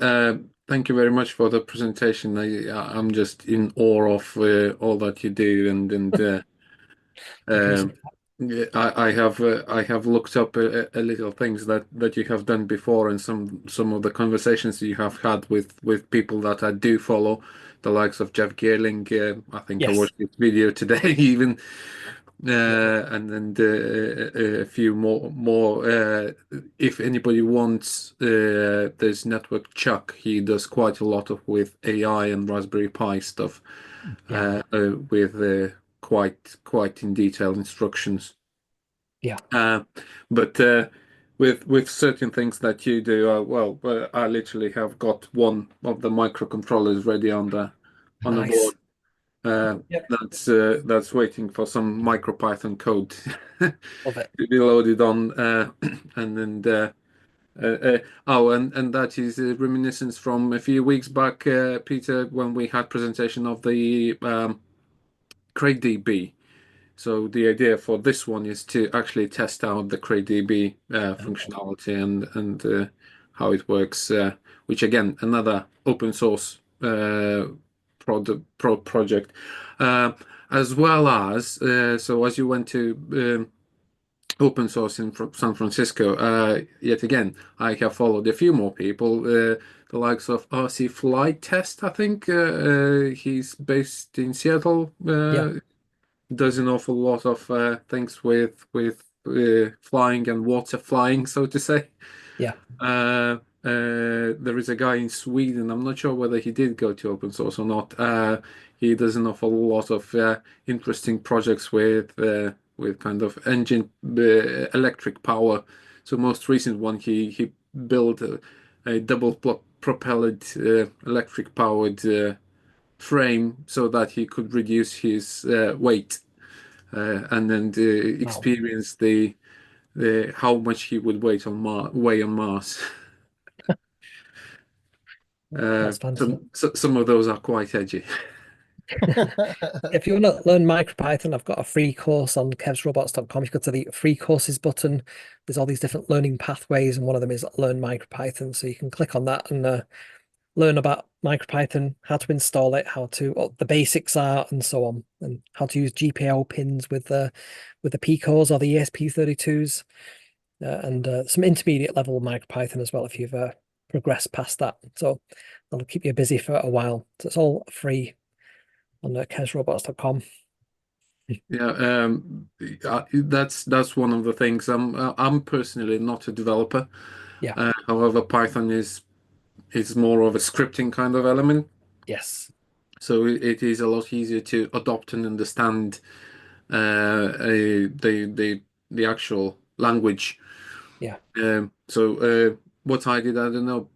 C: thank you very much for the presentation. I'm just in awe of all that you do, and
B: I
C: um,
B: appreciate
C: yeah, I have looked up a little things that you have done before, and some of the conversations you have had with people that I do follow, the likes of Jeff Geerling. I think I
B: Yes.
C: watched his video today even.
B: Yeah.
C: And then a few more. If anybody wants, there's Network Chuck. He does quite a lot of with AI and Raspberry Pi stuff,
B: Yeah.
C: with quite in detail instructions.
B: Yeah.
C: But with certain things that you do, well, I literally have got one of the microcontrollers ready on the board.
B: Nice.
C: Uh,
B: Yep.
C: that's waiting for some MicroPython code
B: Love it.
C: to be loaded on, and that is a reminiscence from a few weeks back, Peter, when we had presentation of the CrateDB. So the idea for this one is to actually test out the CrateDB
B: Okay.
C: functionality and how it works, which again another open source project, uh, as well as so as you went to open source in San Francisco. Yet again, I have followed a few more people, the likes of RC Flight Test, I think. He's based in Seattle.
B: Yeah,
C: Does an awful lot of things with flying and water flying, so to say.
B: yeah.
C: There is a guy in Sweden. I'm not sure whether he did go to open source or not. He does an awful lot of interesting projects with kind of engine electric power. So most recent one, he built a double propelled electric powered frame so that he could reduce his weight and then
B: Wow,
C: experience the how much he would weigh on Mars.
B: that's fancy.
C: Some of those are quite edgy.
B: If you want to learn MicroPython, I've got a free course on kevsrobots.com. If you go to the free courses button, there's all these different learning pathways, and one of them is learn MicroPython. So you can click on that and learn about MicroPython, how to install it, how to what the basics are, and so on, and how to use GPIO pins with the Picos or the ESP32s, and some intermediate level MicroPython as well if you've progressed past that. So that'll keep you busy for a while. So it's all free on kevsrobots.com.
C: Yeah, that's one of the things. I'm personally not a developer.
B: Yeah.
C: However, Python is more of a scripting kind of element,
B: Yes.
C: so it is a lot easier to adopt and understand the actual language.
B: Yeah.
C: What I did, I don't know,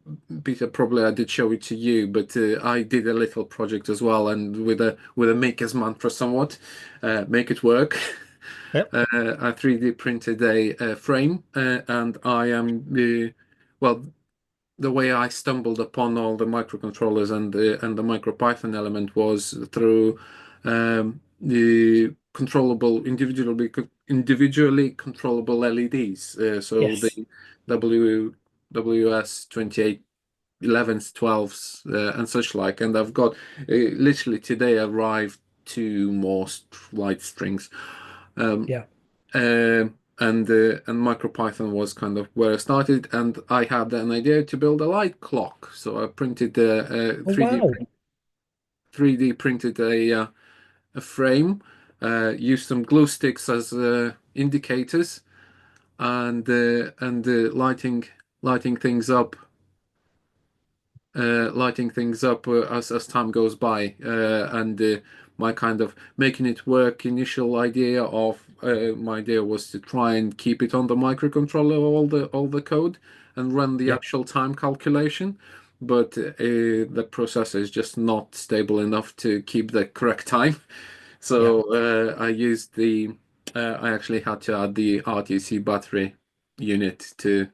C: Peter, probably I did show it to you, but I did a little project as well, and with a maker's mantra somewhat, make it work.
A: Yep.
C: I 3D printed a frame, and I am well, the way I stumbled upon all the microcontrollers and the MicroPython element was through the individually controllable LEDs. So
B: Yes.
C: the WS 2811s, 12s, and such like. And I've got literally today arrived two more light strings. Um,
B: Yeah.
C: and MicroPython was kind of where I started, and I had an idea to build a light clock. So I printed a
B: Oh wow.
C: 3D printed a frame, used some glue sticks as indicators, and lighting things up as time goes by, and my kind of making it work initial idea of my idea was to try and keep it on the microcontroller, all the code, and run the
B: Yeah.
C: actual time calculation, but the processor is just not stable enough to keep the correct time.
B: Yeah.
C: So I actually had to add the RTC battery unit to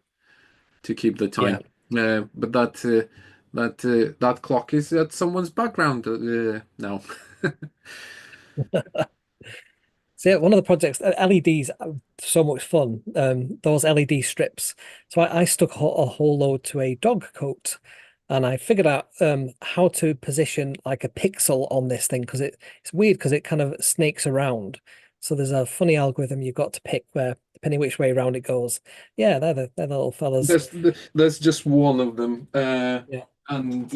C: keep the
B: Yeah.
C: time. But that clock is at someone's background now.
B: So yeah, one of the projects, LEDs are so much fun. Those LED strips. So I stuck a whole load to a dog coat, and I figured out how to position like a pixel on this thing because it's weird because it kind of snakes around. So there's a funny algorithm you've got to pick where depending which way around it goes. Yeah, they're the little fellas.
C: There's just one of them,
B: Yeah,
C: and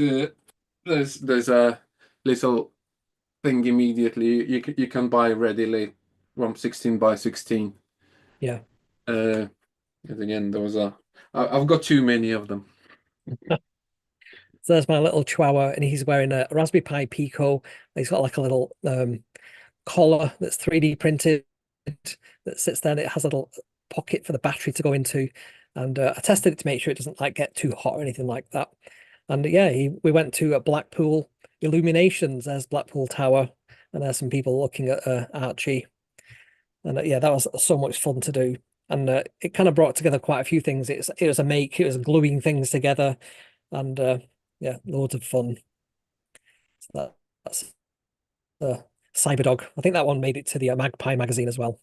C: there's a little thing immediately you can buy readily from 16 by 16.
B: yeah.
C: Uh, and again, I've got too many of them.
B: So there's my little chihuahua, and he's wearing a Raspberry Pi Pico. He's got like a little collar that's 3D printed that sits there and it has a little pocket for the battery to go into. And I tested it to make sure it doesn't like get too hot or anything like that. And yeah, we went to a Blackpool illuminations. There's Blackpool Tower, and there's some people looking at Archie. And yeah, that was so much fun to do. And it kind of brought together quite a few things. It was a make, it was gluing things together, and yeah, loads of fun. So that's Cyberdog. I think that one made it to the Magpie magazine as well.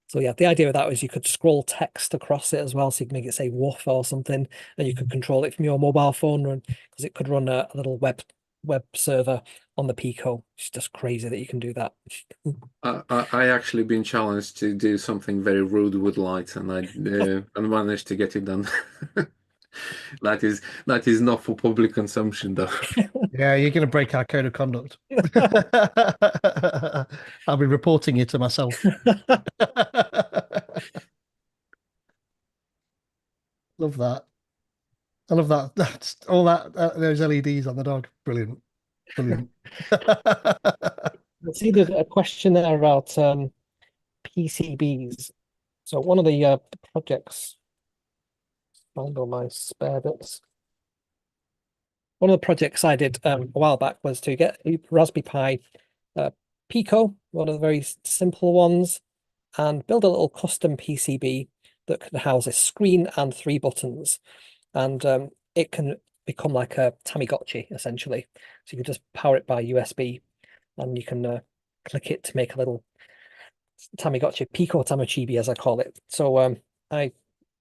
B: So yeah, the idea of that was you could scroll text across it as well, so you can make it say woof or something, and you could control it from your mobile phone run because it could run a little web server on the Pico. It's just crazy that you can do that.
C: I actually been challenged to do something very rude with light, and I managed to get it done. That is not for public consumption, though.
A: Yeah, you're going to break our code of conduct. I'll be reporting you to myself. Love that. I love that. That's all that. Those LEDs on the dog. Brilliant. Brilliant.
B: I see there's a question there about PCBs. So one of the projects, find all my spare bits. One of the projects I did a while back was to get a Raspberry Pi Pico, one of the very simple ones, and build a little custom PCB that can house a screen and 3 buttons. And it can become like a Tamagotchi, essentially. So you can just power it by USB, and you can click it to make a little Tamagotchi, Pico Tamachibi, as I call it. So I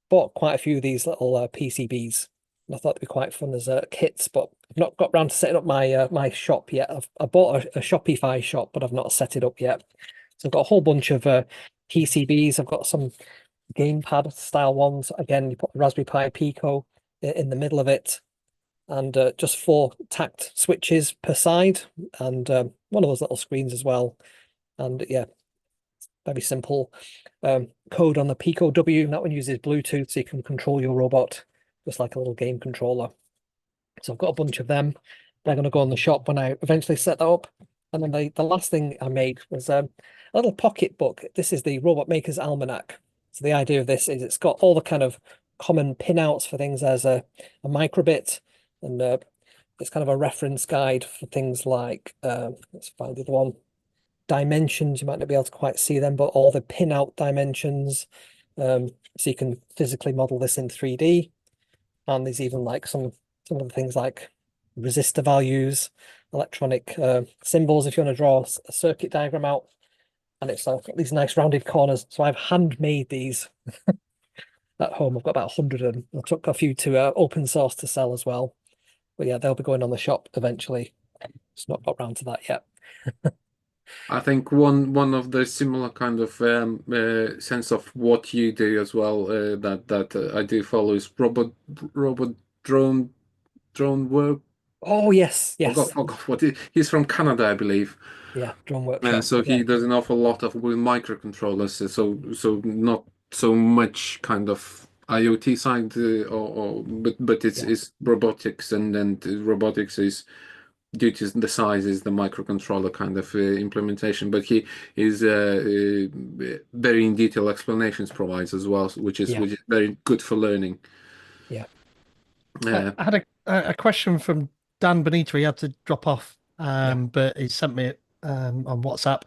B: bought quite a few of these little PCBs. And I thought it'd be quite fun as kits, but I've not got round to setting up my my shop yet. I bought a Shopify shop, but I've not set it up yet. So I've got a whole bunch of PCBs. I've got some gamepad style ones. Again, you put the Raspberry Pi Pico in the middle of it, and just 4 tact switches per side, and one of those little screens as well. And yeah, very simple code on the Pico W. That one uses Bluetooth, so you can control your robot just like a little game controller. So I've got a bunch of them. They're going to go in the shop when I eventually set that up. And then the last thing I made was a little pocket book. This is the Robot Maker's Almanac. So the idea of this is it's got all the kind of common pinouts for things as a microbit, and it's kind of a reference guide for things like, let's find the other one, dimensions. You might not be able to quite see them, but all the pinout dimensions. So you can physically model this in 3D. And there's even like some of the things like resistor values, electronic symbols if you want to draw a circuit diagram out. And it's got these nice rounded corners. So I've handmade these at home. I've got about 100 of them. I took a few to open source to sell as well. But yeah, they'll be going on the shop eventually. Just not got round to that yet.
C: I think one of the similar kind of sense of what you do as well, that I do follow, is robot drone work.
B: Oh yes, yes.
C: Forgot what he's from Canada, I believe.
B: Yeah, drone workshop.
C: So he
B: Yeah.
C: does an awful lot of with microcontrollers. So not so much kind of IoT side, but it's robotics, and robotics is, due to the size, is the microcontroller kind of implementation. But he is very in detail explanations provides as well, which is very good for learning.
B: Yeah.
A: I had a question from Dan Benito. He had to drop off, but he sent me it on WhatsApp.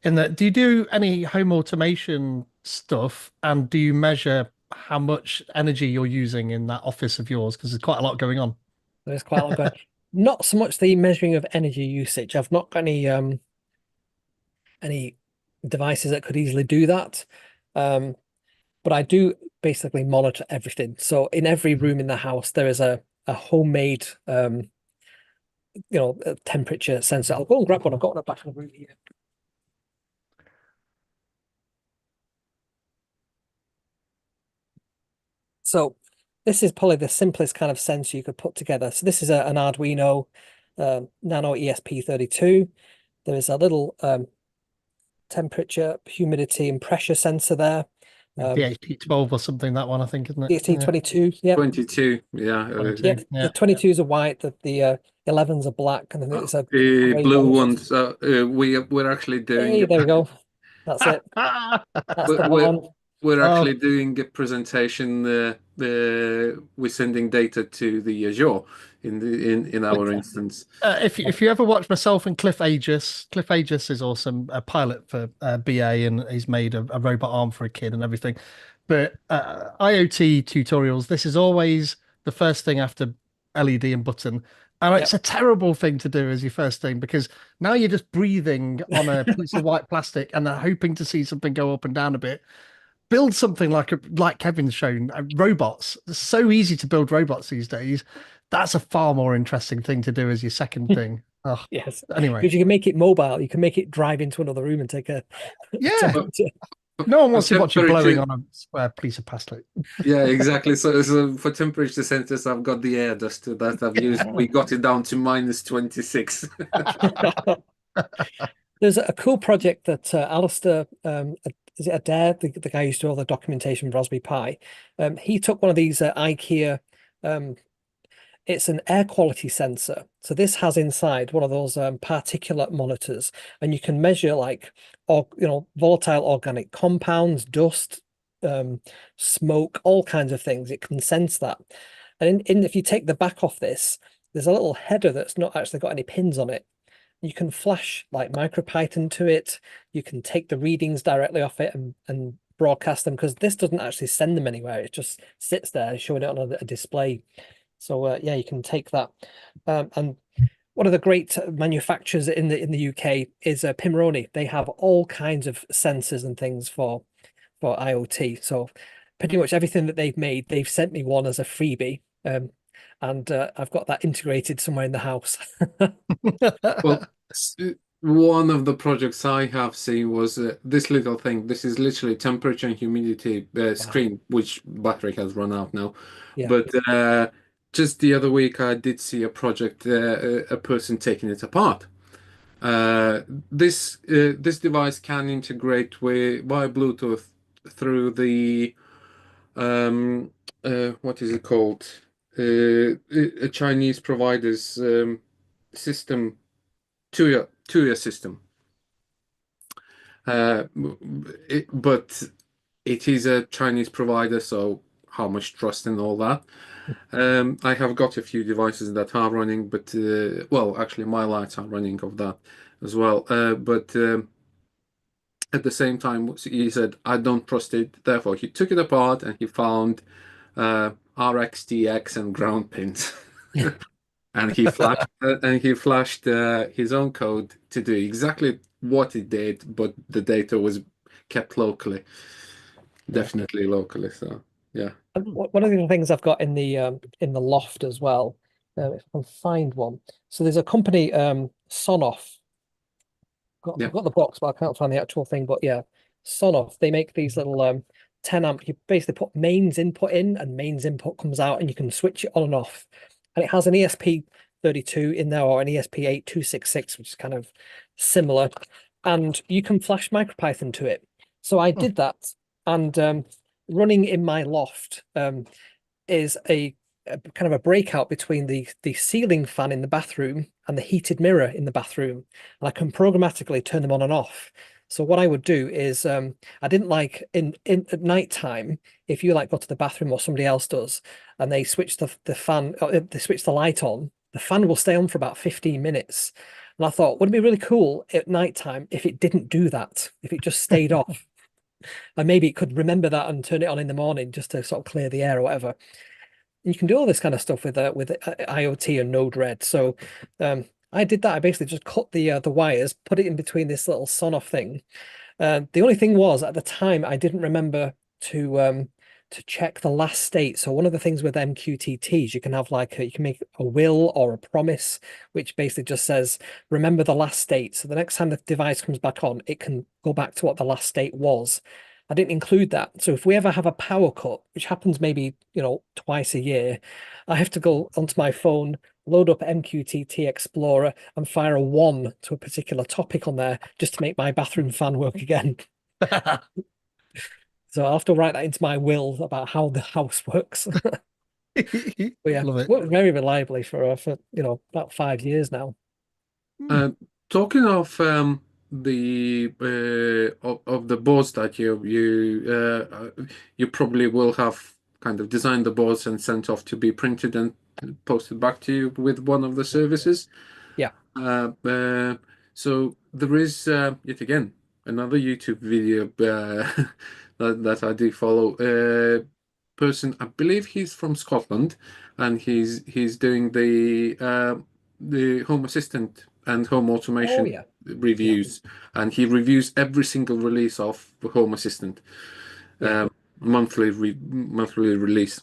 A: In that, do you do any home automation stuff, and do you measure how much energy you're using in that office of yours? Because there's quite a lot going on.
B: There's quite a lot going. Not so much the measuring of energy usage. I've not got any devices that could easily do that. But I do basically monitor everything. So in every room in the house, there is a homemade a temperature sensor. I'll go and grab one. I've got one at the back of the room here. So this is probably the simplest kind of sensor you could put together. So this is an Arduino Nano ESP32. There is a little temperature, humidity, and pressure sensor there.
A: DHT12 or something, that one, I think, isn't it?
B: DHT22, yeah.
C: 22, yeah.
A: 22,
B: Yeah,
A: yeah.
B: the 22s are white, the 11s are black, and then it's a
C: blue ones. We're actually doing.
B: Hey, there we go. That's it. That's the one.
C: We're actually doing a presentation. We're sending data to the Azure in our instance.
A: If you ever watch myself and Cliff Aegis is awesome. A pilot for BA, and he's made a robot arm for a kid and everything. But IoT tutorials, this is always the first thing after LED and button. And it's a terrible thing to do as your first thing, because now you're just breathing on a piece of white plastic and they're hoping to see something go up and down a bit. Build something like Kevin's shown, robots. It's so easy to build robots these days. That's a far more interesting thing to do as your second thing. Oh,
B: Yes,
A: anyway,
B: because you can make it mobile. You can make it drive into another room and take a
A: yeah.
C: But
B: temperature.
A: No one
C: for
A: wants to watch you blowing
C: temperature,
A: on a square piece of plastic.
C: yeah, exactly. So for temperature sensors, I've got the air duster that I've used. We got it down to -26.
B: There's a cool project that Alistair, is it Adair, the guy who used to do all the documentation for Raspberry Pi? He took one of these IKEA. Um, it's an air quality sensor. So this has inside one of those particulate monitors, and you can measure like, or volatile organic compounds, dust, smoke, all kinds of things. It can sense that. And if you take the back off this, there's a little header that's not actually got any pins on it. You can flash like MicroPython to it. You can take the readings directly off it and broadcast them, because this doesn't actually send them anywhere. It just sits there showing it on a display. So yeah, you can take that. And one of the great manufacturers in the UK is Pimoroni. They have all kinds of sensors and things for IoT. So pretty much everything that they've made, they've sent me one as a freebie. And I've got that integrated somewhere in the house.
C: Well, one of the projects I have seen was this little thing. This is literally temperature and humidity
B: Wow.
C: screen, which battery has run out now.
B: Yeah.
C: But just the other week, I did see a project, a person taking it apart. Uh, this device can integrate with via Bluetooth through the what is it called? A Chinese provider's system, Tuya system. Uh, but it is a Chinese provider, so how much trust and all that. I have got a few devices that are running, but well, actually, my lights are running of that as well. But at the same time, he said, I don't trust it. Therefore, he took it apart and he found RX, and ground pins. And he flashed his own code to do exactly what it did, but the data was kept locally,
B: Yeah.
C: definitely locally. So yeah,
B: And one of the things I've got in the loft as well, if I can find one. So there's a company, Sonoff.
C: yeah.
B: I've got the box, but I can't find the actual thing. But yeah, Sonoff. They make these little 10 amp. You basically put mains input in, and mains input comes out, and you can switch it on and off. And it has an ESP32 in there, or an ESP8266, which is kind of similar. And you can flash MicroPython to it. So I
A: Hmm.
B: did that, and running in my loft is a kind of a breakout between the ceiling fan in the bathroom and the heated mirror in the bathroom, and I can programmatically turn them on and off. So what I would do is I didn't like in at night time, if you like go to the bathroom or somebody else does, and they switch the fan, they switch the light on, the fan will stay on for about 15 minutes. And I thought, would it be really cool at night time if it didn't do that, if it just stayed off, and maybe it could remember that and turn it on in the morning just to sort of clear the air or whatever. You can do all this kind of stuff with IoT and Node-RED. So I did that. I basically just cut the wires, put it in between this little Sonoff thing. The only thing was at the time I didn't remember to check the last state. So one of the things with MQTTs, you can have like you can make a will or a promise, which basically just says remember the last state. So the next time the device comes back on, it can go back to what the last state was. I didn't include that. So if we ever have a power cut, which happens maybe, twice a year, I have to go onto my phone, load up MQTT Explorer, and fire a one to a particular topic on there just to make my bathroom fan work again. So I'll have to write that into my will about how the house works. But yeah,
A: Love
B: it's
A: it.
B: worked very reliably for about 5 years now.
A: Hmm.
C: Uh, Talking of the of the boards that you probably will have kind of designed the boards and sent off to be printed and posted back to you with one of the services.
B: Yeah.
C: Uh, so there is yet again another YouTube video that I do follow. Person, I believe he's from Scotland, and he's doing the Home Assistant and home
B: Oh
C: automation
B: yeah. Yeah.
C: reviews, and he reviews every single release of Home Assistant,
B: Yeah.
C: monthly release.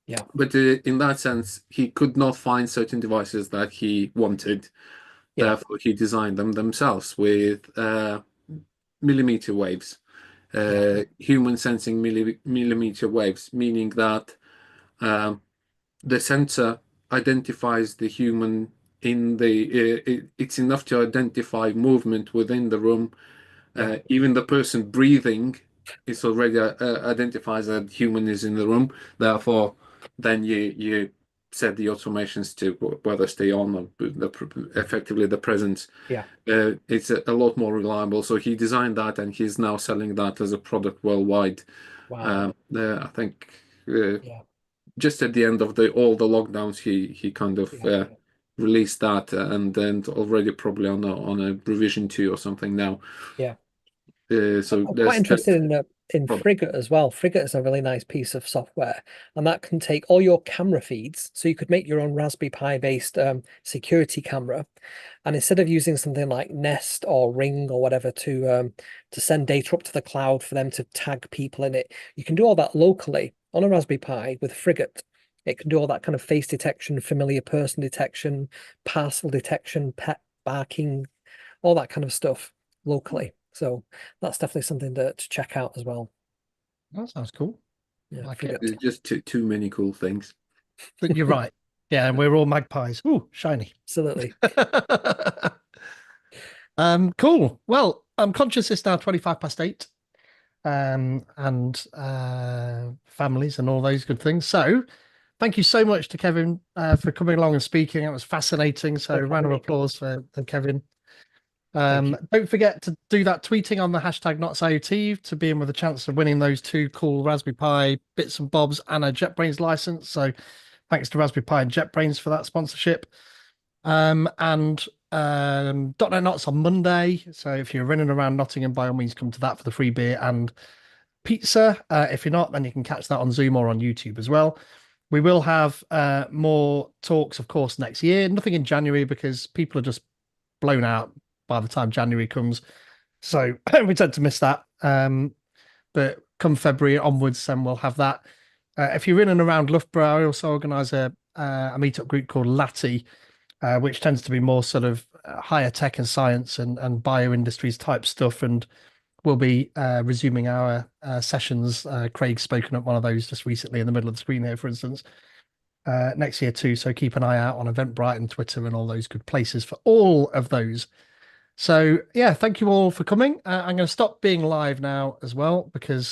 B: Yeah.
C: But in that sense, he could not find certain devices that he wanted.
B: Yeah.
C: Therefore, he designed them themselves with millimeter waves,
B: Yeah.
C: human sensing millimeter waves, meaning that um, the sensor identifies the human in it's enough to identify movement within the room.
B: Yeah.
C: Even the person breathing is already identifies that human is in the room. Therefore, then you set the automations to whether stay on or effectively the presence.
B: Yeah.
C: It's a lot more reliable. So he designed that, and he's now selling that as a product worldwide.
B: Wow.
C: I think uh,
B: Yeah.
C: just at the end of the all the lockdowns, he kind of
B: Yeah.
C: released that, and then already probably on a revision 2 or something now.
B: Yeah.
C: So
B: I'm quite
C: there's
B: interested
C: test
B: in
C: product.
B: Frigate as well. Frigate is a really nice piece of software, and that can take all your camera feeds. So you could make your own Raspberry Pi based security camera, and instead of using something like Nest or Ring or whatever to send data up to the cloud for them to tag people in it, you can do all that locally on a Raspberry Pi with Frigate. It can do all that kind of face detection, familiar person detection, parcel detection, pet barking, all that kind of stuff locally. So that's definitely something to check out as well.
A: That sounds cool.
B: Yeah,
A: Like it.
B: Frigate.
C: There's just too many cool things.
A: But you're right. Yeah, and we're all magpies. Ooh, shiny.
B: Absolutely.
A: Cool. Well, I'm conscious it's now 25 past 8. And families and all those good things. So thank you so much to Kevin for coming along and speaking. It was fascinating. So
B: No
A: round
B: problem,
A: of
B: Nick.
A: applause for Kevin.
B: Thank you.
A: Don't forget to do that tweeting on the hashtag NotsIoT to be in with a chance of winning those 2 cool Raspberry Pi bits and bobs and a JetBrains license. So thanks to Raspberry Pi and JetBrains for that sponsorship. And .NET Knots on Monday. So if you're running around Nottingham, by all means, come to that for the free beer and pizza. If you're not, then you can catch that on Zoom or on YouTube as well. We will have more talks, of course, next year. Nothing in January because people are just blown out by the time January comes. So we tend to miss that. But come February onwards, then we'll have that. If you're in and around Loughborough, I also organise a meetup group called Lati, which tends to be more sort of higher tech and science and bio industries type stuff. And we'll be resuming our sessions. Craig's spoken at one of those just recently in the middle of the screen here, for instance, next year too. So keep an eye out on Eventbrite and Twitter and all those good places for all of those. So yeah, thank you all for coming. I'm going to stop being live now as well because